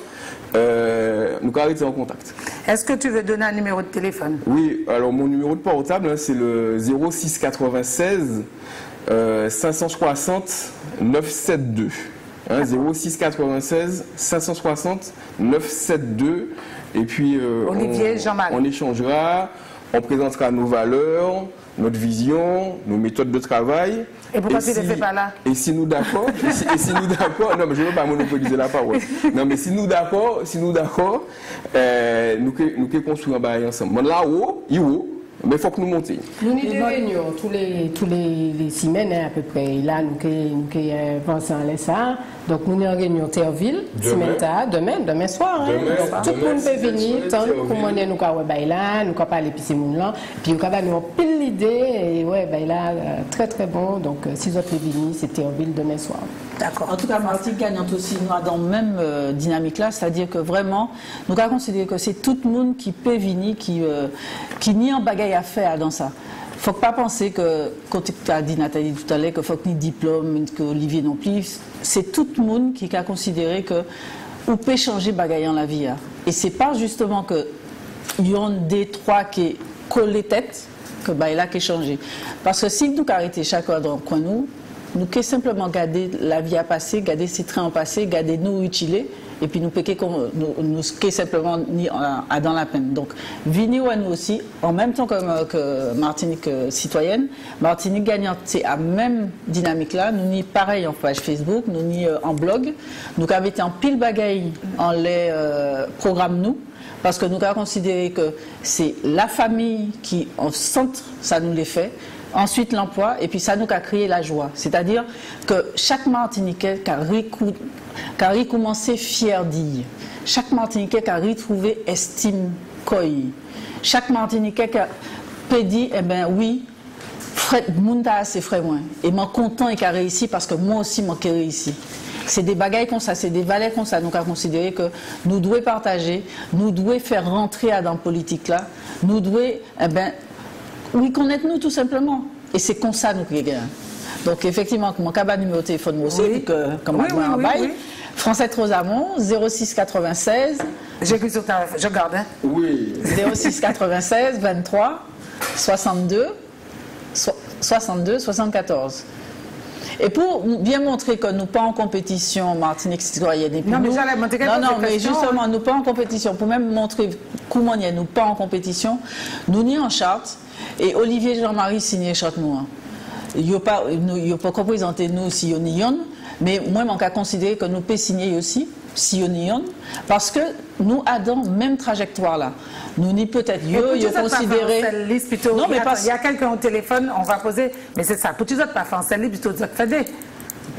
nous allons rester en contact. Est-ce que tu veux donner un numéro de téléphone? Oui, alors mon numéro de portable, c'est le 06 96 560 972. 06 96 560 972. Et puis Olivier, Jean-Marie. On échangera, on présentera nos valeurs, notre vision, nos méthodes de travail. Et pourquoi tu ne les fais pas là? Et si nous d'accord, non mais je ne veux pas monopoliser la parole. Non mais si nous d'accord, nous que construire un bail ensemble. Là-haut, mais il faut que nous montions. Nous avons des réunions tous les semaines à peu près. Là, nous pensons à ça. Donc, nous avons une réunion Terreville, demain soir. Tout le monde peut venir, tant que nous avons là, nous avons parlé de ces gens-là. Puis, nous avons pile l'idée. Et ouais, là, très très bon. Donc, si vous êtes venus, c'est Terreville demain soir. D'accord. En tout cas, Martinique gagnante aussi, nous dans la même dynamique-là, c'est-à-dire que vraiment, nous avons considéré que c'est tout le monde qui peut venir, qui n'y a pas à faire dans ça. Il ne faut pas penser que, quand tu as dit Nathalie tout à l'heure, qu'il faut que ni diplôme, que Olivier non plus, c'est tout le monde qui a considéré que on peut changer bagaille dans la vie. Hein. Et c'est pas justement que il y a des trois qui collent les têtes que là qui changé. Parce que si nous arrêtons chacun dans le coin nous pouvons simplement garder la vie à passer, garder ces trains en passé, garder nous utiliser. Et puis nous nous simplement dans la peine. Donc, venez à nous aussi, en même temps que Martinique citoyenne. Martinique gagnante, c'est à même dynamique là. Nous n'y pareil en page Facebook, nous n'y en blog. Nous avons été en pile bagaille en les programmes nous. Parce que nous avons considéré que c'est la famille qui, en centre, ça nous les fait. Ensuite, l'emploi, et puis ça nous a créé la joie. C'est-à-dire que chaque Martiniquais qui a recommencé fier d'y. Chaque Martiniquais qui a retrouvé estime coi. Chaque Martiniquais qui a peut dire, eh bien oui, Mounta c'est frère moi. Et moi content et qui a réussi parce que moi aussi moi qui ai réussi. C'est des bagailles comme ça, c'est des valeurs comme ça. Nous avons considéré que nous devons partager, nous devons faire rentrer dans la politique là, nous devons, eh ben, oui, connaître nous tout simplement. Et c'est comme ça nous qui gagnons. Donc effectivement, mon cabane numéro de téléphone moi aussi, comme oui. Français Rosamond, 06 96. J'ai vu sur ta, je garde. Hein. Oui. 06 96 23 62 74. Et pour bien montrer que nous ne sommes pas en compétition, Martinique citoyenne, non, mais j'allais monter quelque chose. Non, mais justement, nous ne sommes pas en compétition. Pour même montrer comment nous ne sommes pas en compétition, nous n'y en charte. Et Olivier Jean-Marie signé charte nous. Il n'y a pas représenté nous si on y en, mais moi, je vais considérer que nous pouvons signer aussi si on y en, parce que nous avons la même trajectoire là. Nous n'y peut-être considérer. Non, mais il y a quelqu'un au téléphone, on va poser, mais c'est ça. Pour tu pas français, plutôt fait.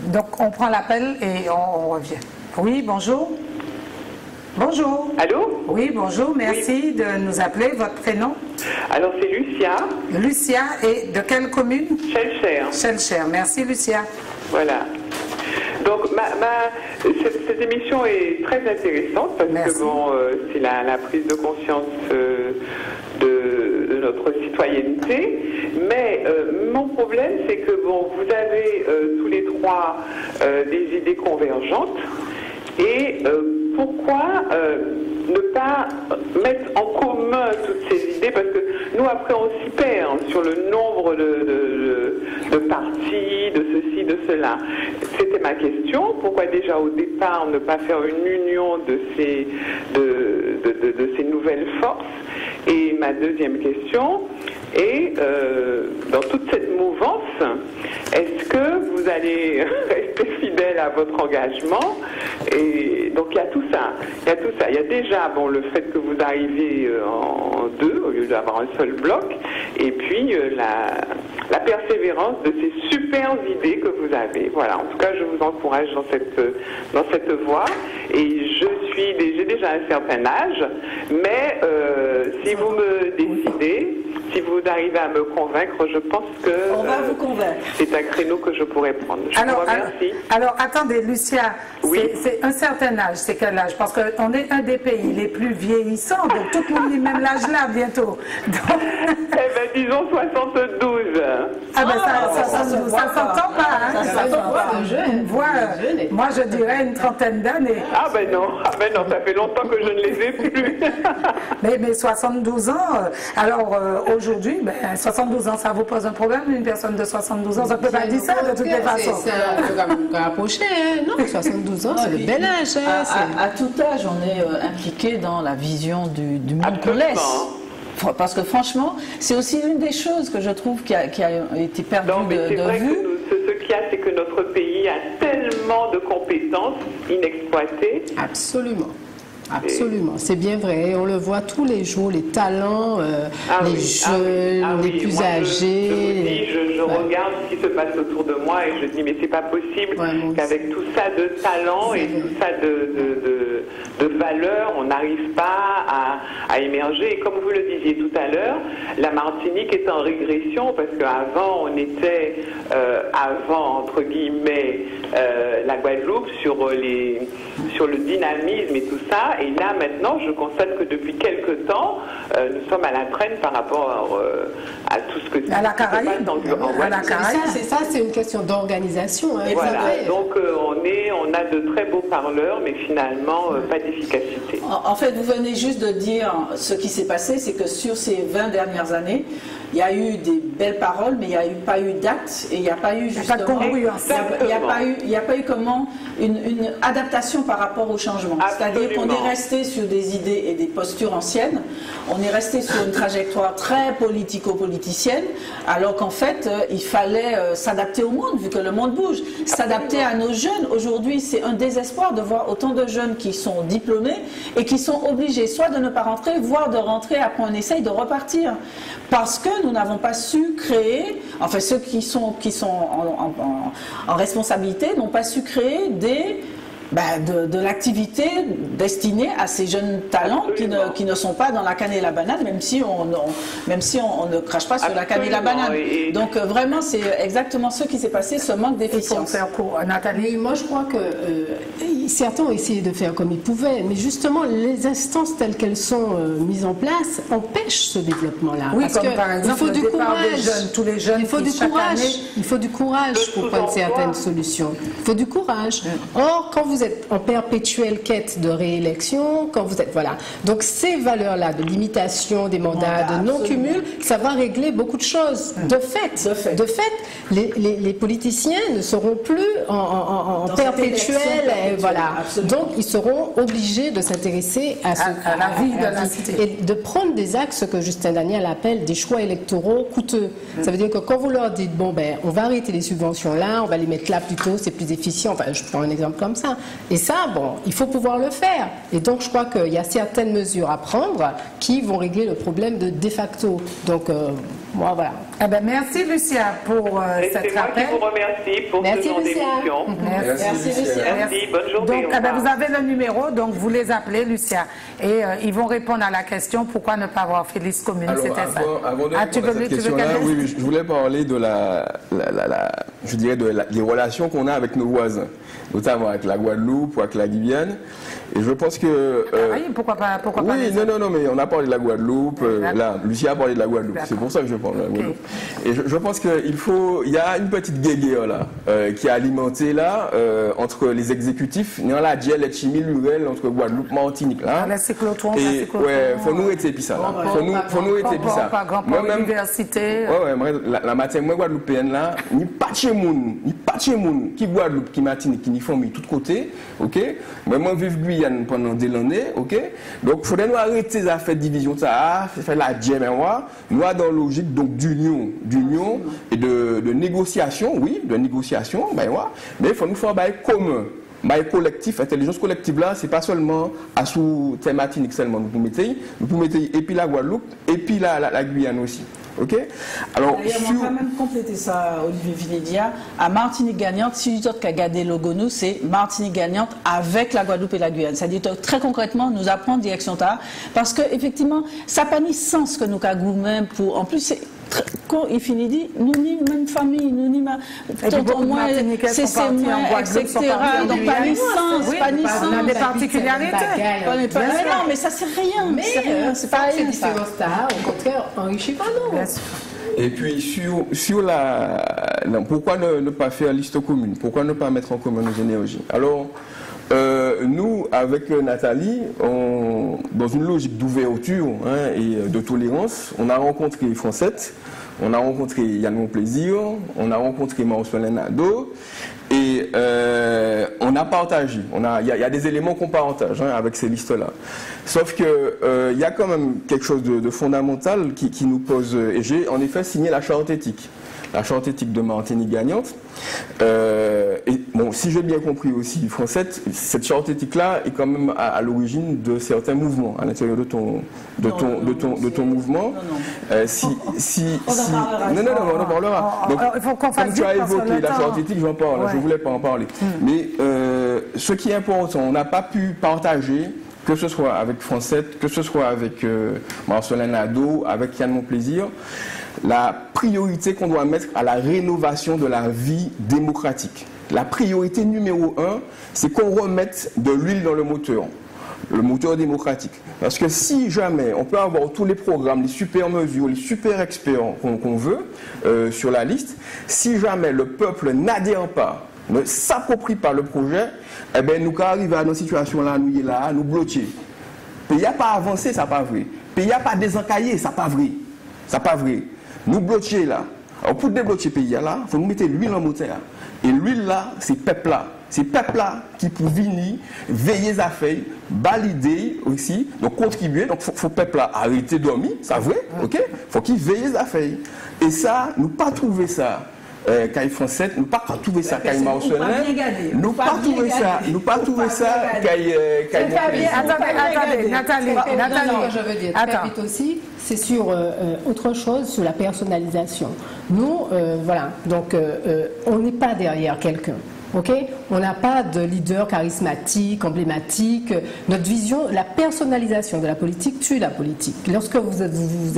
Donc on prend l'appel et on revient. Oui, bonjour. Bonjour. Allô? Oui, bonjour, merci de nous appeler. Votre prénom? Alors c'est Lucia. Lucia, et de quelle commune? Chelcher. Chelcher, merci Lucia. Voilà. Donc cette émission est très intéressante parce que bon, c'est la prise de conscience de notre citoyenneté. Mais mon problème, c'est que bon, vous avez tous les trois des idées convergentes. Et pourquoi ne pas mettre en commun toutes ces idées? Parce que nous, après, on s'y perd sur le nombre de partis, de ceci, de cela. C'était ma question. Pourquoi déjà au départ ne pas faire une union de ces nouvelles forces? Et ma deuxième question est, dans toute cette mouvance, est-ce que vous allez rester fidèle à votre engagement? Et donc il y a tout ça. Il y a déjà le fait que vous arrivez en deux au lieu d'avoir un seul bloc, et puis la persévérance de ces super idées que vous avez. Voilà. En tout cas, je vous encourage dans cette voie. Et j'ai déjà un certain âge, mais si vous me décidez, si vous arrivez à me convaincre, je pense que on va vous convaincre. C'est un créneau que je pourrais prendre. Je vous remercie. Alors, attendez, Lucia, oui. C'est un certain âge, c'est quel âge? Parce qu'on est un des pays les plus vieillissants, donc tout le monde est même l'âge là bientôt. Donc... Eh bien, disons 72. Ah ben ça s'entend pas, hein? Ça s'entend pas. Une voix, moi je dirais une trentaine d'années. Ah ben non, ça fait longtemps que je ne les ai plus. mais 72 ans, alors aujourd'hui, 72 ans, ça vous pose un problème, une personne de 72 ans? Ça ne peut pas dire ça de toutes les façons. C'est un peu comme rapproché, hein? Non, 72 ans, c'est le bel âge. À tout âge, on est impliqué dans la vision du monde qu'on laisse. Parce que franchement, c'est aussi une des choses que je trouve qui a été perdue de vue. Ce qu'il y a, c'est que notre pays a tellement de compétences inexploitées. Absolument. Absolument, c'est bien vrai. On le voit tous les jours, les talents, les jeunes, les plus âgés. Je regarde ce qui se passe autour de moi et je dis, mais c'est pas possible qu'avec tout ça de talent et tout ça de valeur, on n'arrive pas à émerger. Et comme vous le disiez tout à l'heure, la Martinique est en régression parce qu'avant, on était, entre guillemets, la Guadeloupe sur le dynamisme et tout ça. Et là, maintenant, je constate que depuis quelque temps, nous sommes à la traîne par rapport à tout ce que... À la Caraïbe. Ça, c'est une question d'organisation. Hein. Voilà, donc on a de très beaux parleurs, mais finalement, pas d'efficacité. En fait, vous venez juste de dire ce qui s'est passé, c'est que sur ces 20 dernières années, il y a eu des belles paroles, mais il n'y a pas eu d'actes, et il n'y a pas eu justement... Il n'y a pas eu comment une adaptation par rapport au changement. C'est-à-dire qu'on est resté sur des idées et des postures anciennes, on est resté sur une trajectoire très politico-politicienne, alors qu'en fait, il fallait s'adapter au monde, vu que le monde bouge. S'adapter à nos jeunes. Aujourd'hui, c'est un désespoir de voir autant de jeunes qui sont diplômés et qui sont obligés soit de ne pas rentrer, voire de rentrer, après on essaye de repartir. Parce que nous n'avons pas su créer, enfin ceux qui sont en responsabilité n'ont pas su créer de l'activité destinée à ces jeunes talents qui ne sont pas dans la canne et la banane, même si on ne crache pas sur la canne et la banane. Donc vraiment, c'est exactement ce qui s'est passé, ce manque d'efficience. Nathalie, moi je crois que certains ont essayé de faire comme ils pouvaient, mais justement les instances telles qu'elles sont mises en place empêchent ce développement-là. Oui, parce comme que par exemple il faut du courage. Des jeunes, tous les jeunes il faut du courage. Il faut du courage pour prendre certaines solutions. Il faut du courage. Or, quand vous êtes en perpétuelle quête de réélection, quand vous êtes donc ces valeurs-là de limitation des mandats, de non-cumul, ça va régler beaucoup de choses. De fait, les politiciens ne seront plus en perpétuel, donc ils seront obligés de s'intéresser à la vie de la cité et de prendre des axes que Justin Daniel appelle des choix électoraux coûteux. Ça veut dire que quand vous leur dites bon on va arrêter les subventions là, on va les mettre là plutôt, c'est plus efficient. Enfin, je prends un exemple comme ça. Et ça, il faut pouvoir le faire. Et donc je crois qu'il y a certaines mesures à prendre qui vont régler le problème de facto. Donc moi voilà. Eh ben, merci Lucia pour cette rappel. C'est moi qui vous remercie pour ce genre d'émission. Merci Lucia. Merci, bonne journée. Donc vous avez le numéro, donc vous les appelez Lucia. Et ils vont répondre à la question pourquoi ne pas avoir fait liste commune. Alors, avant de répondre à cette question-là, oui, je voulais parler de des relations qu'on a avec nos voisins, notamment avec la Guadeloupe ou avec la Guyane. Et je pense que... oui, pourquoi pas oui, non, mais on a parlé de la Guadeloupe. Là, Lucia a parlé de la Guadeloupe. C'est pour ça que je parle de la Guadeloupe. Et je pense qu'il y a une petite guéguerre là, qui est alimentée là, entre les exécutifs, la DGL et Chimie, l'URL, entre Guadeloupe, Martinique. Là. Et faut nous arrêter puis ça. Faut nous arrêter puis ça. Moi-même, l'université. La matière, moi, Guadeloupéenne là, ni pas de moun, qui Guadeloupe, qui Martinique, qui n'y famille, de tous côtés, ok? Moi, vive Guyane pendant des années, ok? Donc, il faudrait nous arrêter ces affaires de division, ça, faire la DGM, nous, dans la logique d'union et de négociation, oui, de négociation, mais il faut nous faire un commun. Collectif, intelligence collective là, c'est pas seulement à sous thématique seulement, nous pouvons mettre et puis la Guadeloupe et puis la Guyane aussi. Ok. Alors, on va quand même compléter ça, Olivier Vinédia. À Martinique gagnante, si tu as gardé le logo, nous, c'est Martinique gagnante avec la Guadeloupe et la Guyane. C'est-à-dire très concrètement, nous apprendre direction ta, parce que effectivement, ça n'a pas ni sens que nous cagou même pour. En plus, quand il finit dit, nous ni même famille, nous ni ma tonton moi, c'est moi, etc. Donc pas ni sens, pas ni sens. On a des particularités. Non, mais ça c'est rien. C'est pas une différence ça. Au contraire, enrichit pas nous. Et puis sur pourquoi ne pas faire liste commune? Pourquoi ne pas mettre en commun nos énergies? Alors nous, avec Nathalie, dans une logique d'ouverture et de tolérance, on a rencontré Francette, on a rencontré Yann Monplaisir, on a rencontré Marcelin Nadeau, et on a partagé. Il y a des éléments qu'on partage avec ces listes-là. Sauf que il y a quand même quelque chose de fondamental qui nous pose. Et j'ai en effet signé la charte éthique. La charte éthique de Martinique gagnante. Et bon, si j'ai bien compris aussi, Francette, cette charte éthique-là est quand même à l'origine de certains mouvements à l'intérieur de ton mouvement. On en parlera. Donc, il faut qu'on fasse comme tu as évoqué la charte éthique, j'en parle. Je voulais pas en parler. Mais ce qui est important, on n'a pas pu partager, que ce soit avec Francette, que ce soit avec Marcelin Nadeau, avec Yann Monplaisir, la priorité qu'on doit mettre à la rénovation de la vie démocratique. La priorité numéro 1, c'est qu'on remette de l'huile dans le moteur démocratique. Parce que si jamais on peut avoir tous les programmes, les super mesures, les super experts qu'on veut sur la liste, si jamais le peuple n'adhère pas, ne s'approprie pas le projet, eh bien nous arrivons à une situation là, nous bloquer. Pays n'a pas avancé, ça pas vrai. Pays n'a pas désencaillé, ça pas vrai. Ça pas vrai. Nous bloquer là. Alors pour débloquer le pays là, il faut nous mettre l'huile en moteur. Et l'huile là, c'est peuple là. C'est peuple là qui peut venir veiller les affaires, valider aussi, donc contribuer. Donc faut peuple là arrêter de dormir, c'est vrai, ok? Faut qu'il veille les affaires. Et ça, nous pas trouver ça. Quand Francette, nous pas trouver ça quand Marcelin, nous pas trouver ça Attendez, Nathalie, je veux dire très vite aussi, c'est sur autre chose, sur la personnalisation. Nous, voilà, donc on n'est pas derrière quelqu'un. ok? On n'a pas de leader charismatique, emblématique. Notre vision, la personnalisation de la politique tue la politique. Lorsque vous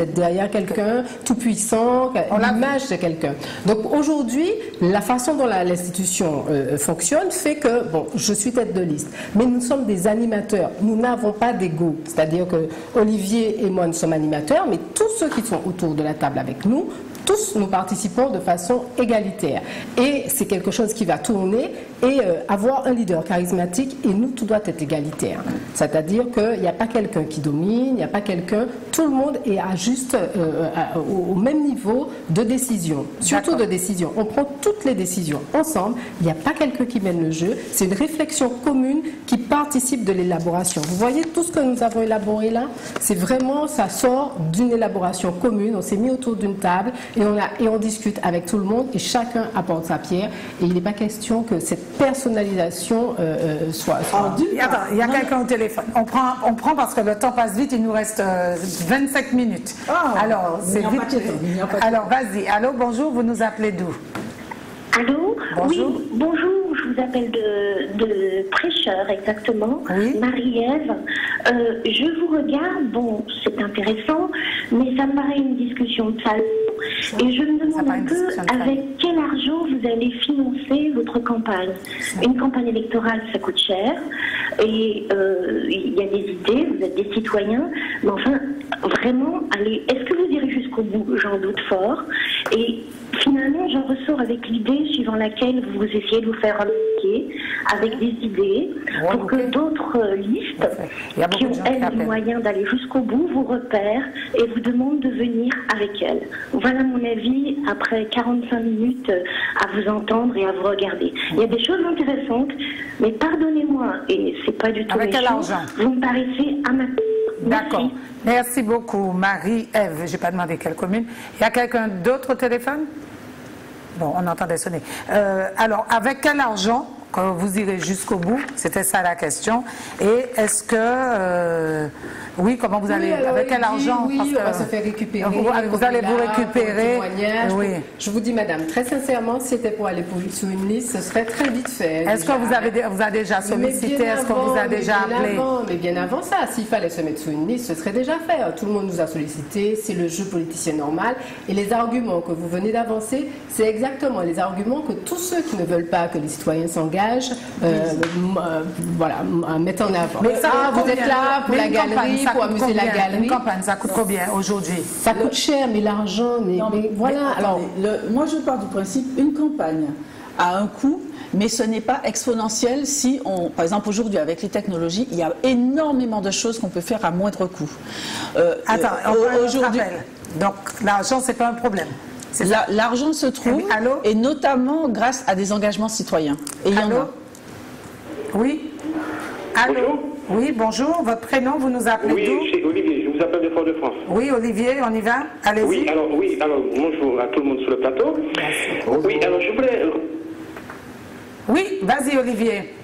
êtes derrière quelqu'un tout puissant, l'image de quelqu'un. Donc aujourd'hui, la façon dont l'institution fonctionne fait que, bon, je suis tête de liste, mais nous sommes des animateurs. Nous n'avons pas d'ego. C'est-à-dire que Olivier et moi, nous sommes animateurs, mais tous ceux qui sont autour de la table avec nous, tous nous participons de façon égalitaire. Et c'est quelque chose qui va tourner et avoir un leader charismatique, et nous, tout doit être égalitaire. C'est-à-dire qu'il n'y a pas quelqu'un qui domine, il n'y a pas quelqu'un, tout le monde est à juste au même niveau de décision, surtout de décision. On prend toutes les décisions ensemble, il n'y a pas quelqu'un qui mène le jeu, c'est une réflexion commune qui participe de l'élaboration. Vous voyez tout ce que nous avons élaboré là, c'est vraiment, ça sort d'une élaboration commune, on s'est mis autour d'une table et on discute avec tout le monde et chacun apporte sa pierre, et il n'est pas question que cette personnalisation soit... Attends, il y a quelqu'un au téléphone. On prend parce que le temps passe vite, il nous reste 25 minutes. Alors, c'est vite. Alors, vas-y. Allô, bonjour, vous nous appelez d'où? Allô? Bonjour. Oui, bonjour, je vous appelle de Prêcheur, exactement. Oui. Marie-Ève. Je vous regarde, bon, c'est intéressant, mais ça me paraît une discussion de salon. Et je me demande un peu avec quel argent vous allez financer votre campagne. Une campagne électorale, ça coûte cher. Et il y a des idées, vous êtes des citoyens, mais enfin, vraiment, allez, est-ce que vous irez jusqu'au bout? J'en doute fort. Et finalement, j'en ressors avec l'idée suivant laquelle vous essayez de vous faire remarquer avec des idées pour que d'autres listes qui ont, elles, les moyens d'aller jusqu'au bout vous repèrent et vous demandent de venir avec elles. Voilà mon avis après 45 minutes à vous entendre et à vous regarder. Il y a des choses intéressantes, mais pardonnez-moi, et c'est pas du tout méchant, vous me paraissez amateur. D'accord. Merci beaucoup, Marie-Ève. Je n'ai pas demandé quelle commune. Il y a quelqu'un d'autre au téléphone? Bon, on entendait sonner. Alors, avec quel argent que vous irez jusqu'au bout? C'était ça la question. Et est-ce que... oui, comment vous allez... alors, avec quel argent? Oui, parce on va se faire récupérer. Vous allez vous récupérer. Oui. Je vous dis, madame, très sincèrement, si c'était pour aller sur une liste, ce serait très vite fait. Est-ce que vous avez déjà sollicité? Est-ce qu'on vous a déjà appelé? Mais bien avant ça, s'il fallait se mettre sur une liste, ce serait déjà fait. Tout le monde nous a sollicité, c'est le jeu politicien normal. Et les arguments que vous venez d'avancer, c'est exactement les arguments que tous ceux qui ne veulent pas que les citoyens s'engagent mettent en avant. Mais ça vous êtes là pour la galerie, pour amuser la galerie. Une campagne, ça coûte combien aujourd'hui? Ça coûte cher, mais l'argent, mais voilà. Alors, moi je pars du principe, une campagne a un coût, mais ce n'est pas exponentiel si on, par exemple aujourd'hui avec les technologies, il y a énormément de choses qu'on peut faire à moindre coût. Aujourd'hui, donc l'argent c'est pas un problème. L'argent se trouve, et notamment grâce à des engagements citoyens. Et il y en a. Oui. Allô. Bonjour. Oui, bonjour. Votre prénom, vous nous appelez d'où? Oui, c'est Olivier. Je vous appelle de Fort-de-France. Oui, Olivier, on y va. Allez-y. Oui, alors bonjour à tout le monde sur le plateau. Merci. Oui, alors je voulais... Oui, vas-y, Olivier.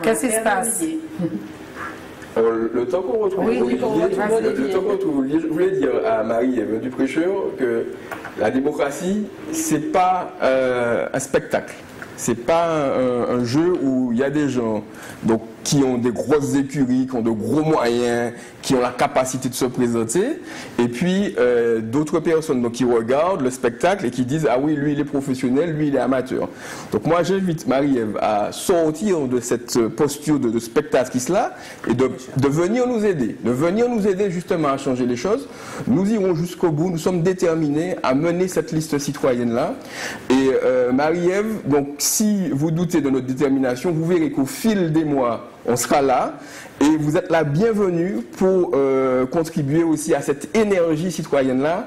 Qu'est-ce qui se passe? Alors, le temps qu'on retrouve Olivier, je voulais dire à Marie-Ève du Prêcheur que la démocratie, c'est pas un spectacle. C'est pas un jeu où il y a des gens qui ont des grosses écuries, qui ont de gros moyens, qui ont la capacité de se présenter, et puis d'autres personnes qui regardent le spectacle et qui disent « Ah oui, lui il est professionnel, lui il est amateur ». Donc moi j'invite Marie-Ève à sortir de cette posture de spectatrice-là et de venir nous aider, justement à changer les choses. Nous irons jusqu'au bout, nous sommes déterminés à mener cette liste citoyenne-là. Et Marie-Ève, donc si vous doutez de notre détermination, vous verrez qu'au fil des mois, on sera là et vous êtes la bienvenue pour contribuer aussi à cette énergie citoyenne-là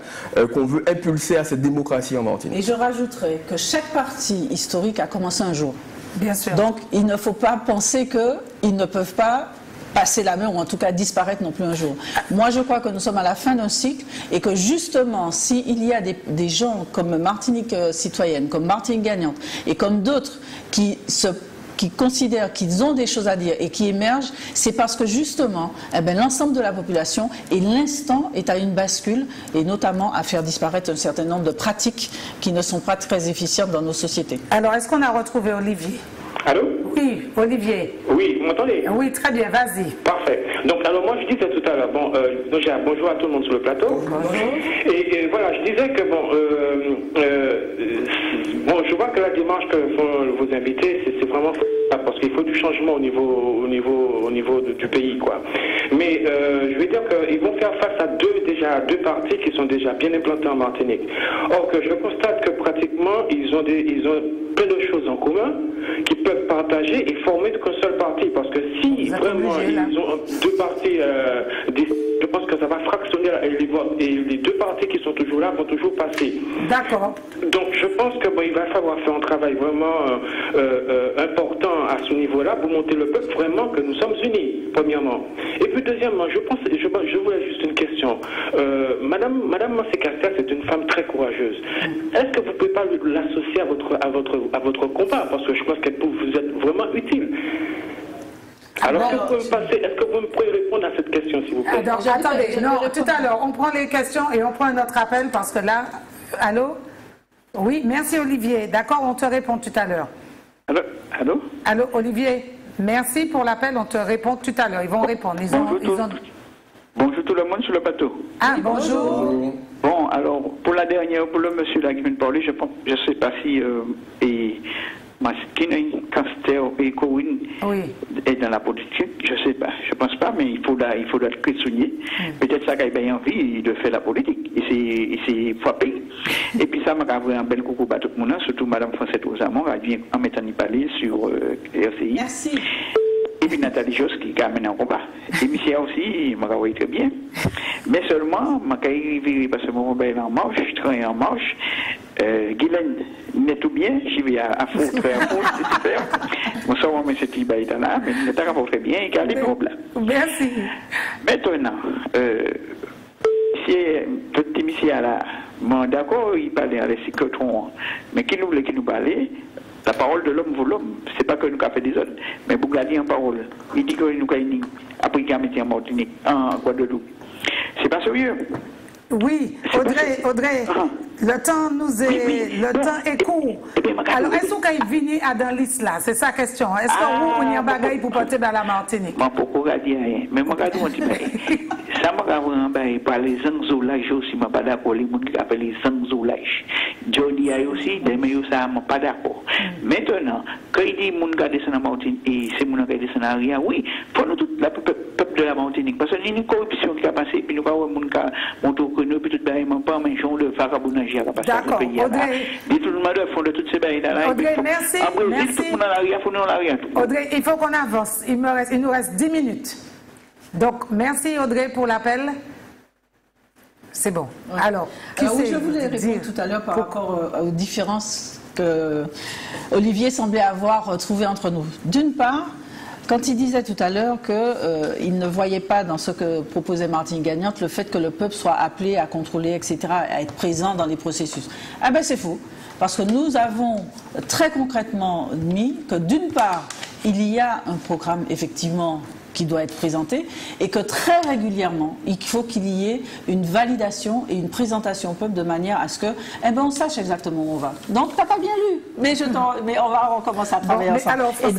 qu'on veut impulser à cette démocratie en Martinique. Et je rajouterai que chaque parti historique a commencé un jour. Bien sûr. Donc il ne faut pas penser qu'ils ne peuvent pas passer la main ou en tout cas disparaître non plus un jour. Moi je crois que nous sommes à la fin d'un cycle et que justement s'il y a des gens comme Martinique Citoyenne, comme Martinique Gagnante et comme d'autres qui se qui considèrent qu'ils ont des choses à dire et qui émergent, c'est parce que justement, l'ensemble de la population et l'instant est à une bascule et notamment à faire disparaître un certain nombre de pratiques qui ne sont pas très efficientes dans nos sociétés. Alors, est-ce qu'on a retrouvé Olivier? Allô? Oui, Olivier. Oui, vous m'entendez? Oui, très bien, vas-y. Parfait. Donc, alors moi, je disais tout à l'heure, bonjour à tout le monde sur le plateau. Bonjour. Et voilà, je disais que je vois que la démarche que font vos invités, c'est vraiment parce qu'il faut du changement au niveau du pays, quoi. Mais je veux dire qu'ils vont faire face à deux partis qui sont déjà bien implantés en Martinique. Or que je constate que pratiquement ils ont plein de choses en commun qu'ils peuvent partager et former qu'un seul parti, parce que si vraiment ils ont deux partis, je pense que ça va fractionner les votes et les deux partis qui sont toujours là vont toujours passer. D'accord. Donc je pense que il va falloir faire un travail vraiment important à ce niveau-là pour monter le peuple vraiment que nous sommes unis, premièrement. Et puis deuxièmement, je voulais juste une question. Madame Massé Castel, c'est une femme très courageuse. Est-ce que vous ne pouvez pas l'associer à votre combat, parce que je pense qu'elle peut vous être vraiment utile. Alors, est-ce que vous pouvez répondre à cette question, s'il vous plaît? Alors, attendez, non, tout à l'heure, on prend les questions et on prend un autre appel parce que là... Allô? Oui, merci Olivier. D'accord, on te répond tout à l'heure. Allô? Allô, Olivier? Merci pour l'appel, on te répond tout à l'heure. Ils vont répondre. Bonjour tout le monde sur le bateau. Ah, bonjour. Bon, alors, pour la dernière, pour le monsieur là qui vient de parler, je ne sais pas si... Castel et Corinne est dans la politique, je sais pas, je pense pas, mais il faut être souligné. Peut-être ça qu'il a bien envie de faire la politique, et c'est frappé. Et puis ça m'a envoyé un bel coucou à tout le monde, surtout Madame Francette Rosamond, qui vient en mettant parler sur RCI. Merci. Et puis Nathalie Joss qui a mené un combat. Et Michel aussi, m'a envoyé très bien. Mais seulement, m'a arrivé parce que mon est en marche, je travaille en marche. Guylaine n'est tout bien, j'y vais à fond, très à fond, c'est super. Mon soeur, mais c'est qui est là, mais il est très bien, il a des problèmes. Merci. Maintenant, c'est petit monsieur là, bon, d'accord, il parlait à les cyclotrons, mais qui nous voulait qu'il nous parlait? La parole de l'homme vaut l'homme. C'est pas que nous avons fait des autres, mais vous gardez en parole. Il dit que nous avons après qu'il a mis en Martinique, en Guadeloupe. C'est pas sérieux. Oui, Audrey, le temps est court. Alors, est-ce que vous venez à dans l'isla? C'est sa question. Est-ce que vous y a bagaille pour porter dans la Martinique? Je ne peux pas dire rien. Mais je vais ça m'a par les anxolages aussi, je ne suis pas d'accord. Les gens qui appellent les anxolages. Johnny a aussi, demain, ça ne suis pas d'accord. Maintenant, quand il dit que les gens qui descendent en Martinique et c'est les gens qui descendent en Ria, oui, pour nous, tout le peuple de la Martinique. Parce qu'il y a une corruption qui a passé, puis nous avons des gens qui ont nous, puis tout le monde pas mention le vagabondage qui a passé dans le pays. Dit tout le monde font de toutes ces bails là. Audrey, merci. Audrey, il faut qu'on avance. Il nous reste 10 minutes. Donc, merci Audrey pour l'appel. C'est bon. Ouais. Alors, je voulais répondre tout à l'heure par rapport aux différences que Olivier semblait avoir trouvées entre nous. D'une part, quand il disait tout à l'heure qu'il ne voyait pas dans ce que proposait Martine Gagnante le fait que le peuple soit appelé à contrôler, etc., à être présent dans les processus. Ah ben c'est faux. Parce que nous avons très concrètement mis que d'une part, il y a un programme effectivement qui doit être présenté et que très régulièrement, il faut qu'il y ait une validation et une présentation au peuple de manière à ce que, on sache exactement où on va. Donc, tu n'as pas bien lu, mais on va recommencer à travailler ensemble. Alors, et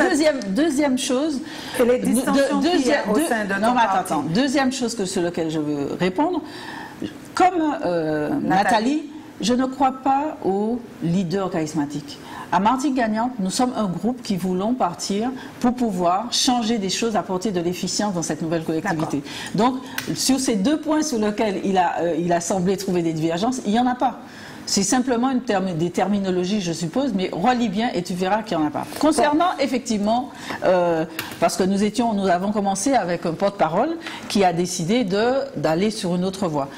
deuxième chose... Et les distensions qu'il y a au sein de notre parti. Deuxième chose sur laquelle je veux répondre, comme Nathalie, je ne crois pas aux leaders charismatiques. À Martinique Gagnante, nous sommes un groupe qui voulons partir pour pouvoir changer des choses, apporter de l'efficience dans cette nouvelle collectivité. Donc, sur ces deux points sur lesquels il a semblé trouver des divergences, il n'y en a pas. C'est simplement des terminologies, je suppose, mais relis bien et tu verras qu'il n'y en a pas. Concernant, effectivement, parce que nous avons commencé avec un porte-parole qui a décidé d'aller sur une autre voie.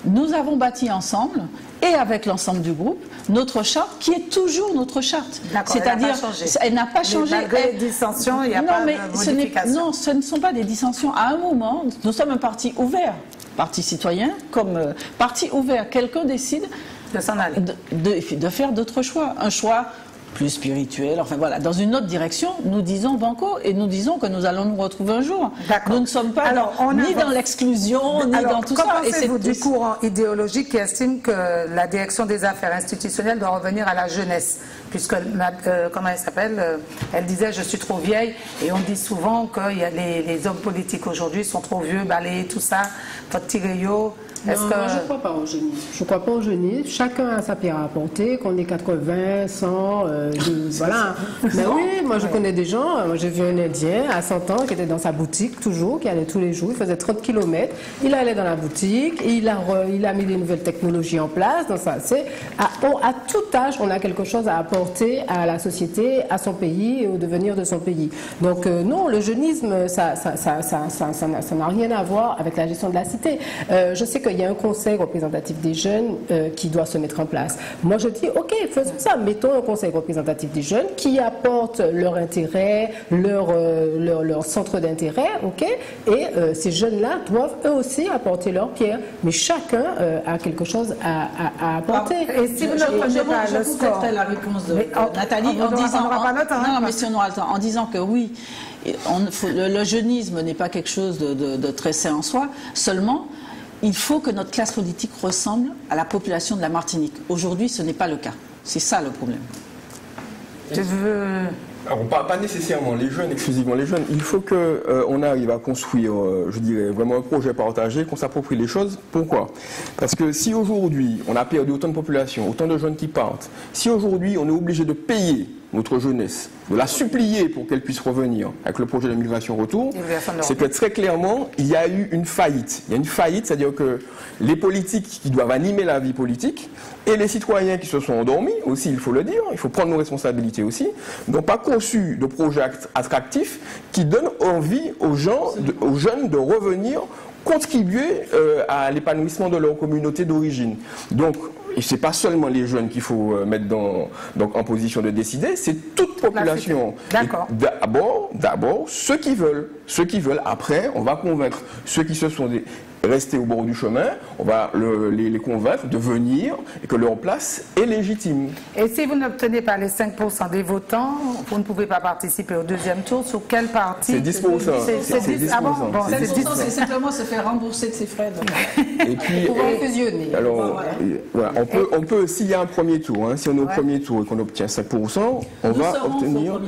Nous avons bâti ensemble, et avec l'ensemble du groupe, notre charte qui est toujours notre charte. C'est-à-dire, elle n'a pas changé. Malgré les dissensions, il n'y a pas de modification. Non, ce ne sont pas des dissensions. À un moment, nous sommes un parti ouvert, parti citoyen, comme parti ouvert. Quelqu'un décide de s'en aller, de faire d'autres choix. Un choix plus spirituelle, enfin voilà, dans une autre direction, nous disons banco et nous disons que nous allons nous retrouver un jour. Nous ne sommes pas ni dans l'exclusion, ni dans tout ça. Et c'est du courant idéologique qui estime que la direction des affaires institutionnelles doit revenir à la jeunesse, puisque, comment elle s'appelle, elle disait je suis trop vieille, et on dit souvent que les hommes politiques aujourd'hui sont trop vieux, balayés, tout ça, votre tireyo. Non, moi je ne crois pas au jeunisme. Je ne crois pas au jeunisme. Chacun a sa pierre à apporter, qu'on ait 80, 100, voilà. Mais oui, moi je connais des gens. Moi j'ai vu un Indien à 100 ans qui était dans sa boutique toujours, qui allait tous les jours, il faisait 30 km. Il allait dans la boutique, il a mis des nouvelles technologies en place. Donc ça, à tout âge, on a quelque chose à apporter à la société, à son pays et au devenir de son pays. Donc non, le jeunisme, ça n'a rien à voir avec la gestion de la cité. Je sais qu'il y a un conseil représentatif des jeunes qui doit se mettre en place. Moi, je dis, OK, faisons ça. Mettons un conseil représentatif des jeunes qui apporte leur intérêt, leur centre d'intérêt, OK? Et ces jeunes-là doivent eux aussi apporter leur pierre. Mais chacun a quelque chose à apporter. Et si vous ne prenez pas le score, la réponse de Nathalie en disant, non, mais si on aura le temps, en disant que oui, le jeunisme n'est pas quelque chose de très sain en soi, seulement il faut que notre classe politique ressemble à la population de la Martinique. Aujourd'hui, ce n'est pas le cas. C'est ça le problème. Alors, pas nécessairement les jeunes, exclusivement les jeunes. Il faut qu'on arrive à construire, je dirais, vraiment un projet partagé, qu'on s'approprie les choses. Pourquoi? Parce que si aujourd'hui, on a perdu autant de population, autant de jeunes qui partent, si aujourd'hui, on est obligé de payer notre jeunesse, de la supplier pour qu'elle puisse revenir avec le projet de migration retour, c'est que très clairement, il y a eu une faillite. Il y a une faillite, c'est-à-dire que les politiques qui doivent animer la vie politique et les citoyens qui se sont endormis aussi, il faut le dire, il faut prendre nos responsabilités aussi, n'ont pas conçu de projet attractif qui donne envie aux jeunes de revenir contribuer à l'épanouissement de leur communauté d'origine. Donc, et ce n'est pas seulement les jeunes qu'il faut mettre en position de décider, c'est toute population. D'accord. D'abord, ceux qui veulent. Après, on va convaincre ceux qui se sont restés au bord du chemin, on va les convaincre de venir et que leur place est légitime. Et si vous n'obtenez pas les 5% des votants, vous ne pouvez pas participer au deuxième tour. Sur quel parti? C'est 10%. C'est 10%. Ah bon, 5%, c'est simplement se faire rembourser de ses frais. Et puis, pour fusionner. Alors, voilà, on peut, s'il y a un premier tour, hein, si on est au premier tour et qu'on obtient 5%, on va obtenir...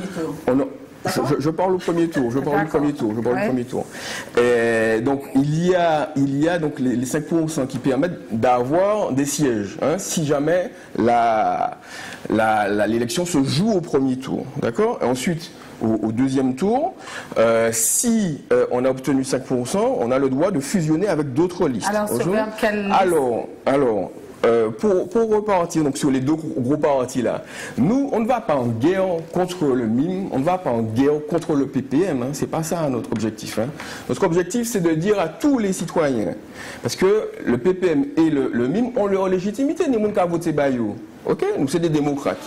Je parle au premier tour. Et donc il y a donc les 5% qui permettent d'avoir des sièges, hein, si jamais l'élection se joue au premier tour, d'accord. Et ensuite, au deuxième tour, si on a obtenu 5%, on a le droit de fusionner avec d'autres listes. Pour repartir donc sur les deux gros partis là, nous on ne va pas en guerre contre le MIM, on ne va pas en guerre contre le PPM, hein, c'est pas ça notre objectif. Hein. Notre objectif c'est de dire à tous les citoyens, parce que le PPM et le MIM ont leur légitimité, ni monde qui a voté Bayou. Ok, nous c'est des démocrates.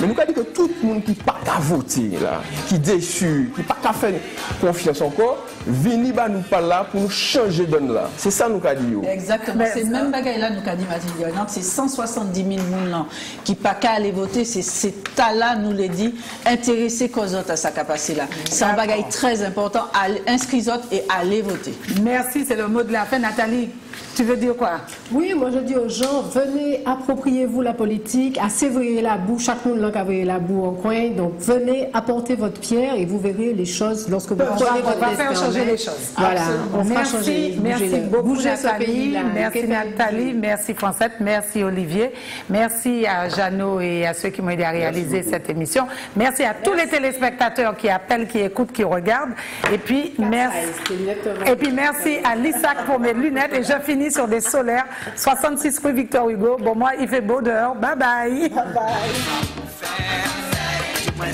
Mais nous avons dit que tout le monde qui n'a pas qu'à voter, là, qui est déçu, qui n'a pas qu'à faire confiance encore, venez nous parler là pour nous changer de donne là. C'est ça nous avons dit. Exactement. C'est le même bagaille là nous avons dit Mathilde. C'est 170 000 personnes qui n'ont pas qu'à aller voter. C'est là nous les dit intéresser qu'aux autres à sa capacité là. C'est un bagaille très important. Inscrire autres et aller voter. Merci, c'est le mot de la fin. Nathalie, tu veux dire quoi? Oui, moi je dis aux gens, venez, appropriez-vous la politique, assévrez la boue, chaque monde là qui a la boue en coin, donc venez apporter votre pierre et vous verrez les choses lorsque vous prenez votre destin. On va faire changer les choses. Voilà, on fera changer. Merci beaucoup Nathalie, merci Nathalie, merci Francette, merci Olivier, merci à Jeannot et à ceux qui m'ont aidé à réaliser cette émission. Merci à tous les téléspectateurs qui appellent, qui écoutent, qui regardent. Et puis merci à l'ISAC pour mes lunettes et je finis sur des solaires, 66 rue Victor Hugo. Bon, moi, il fait beau dehors. Bye bye. Bye bye.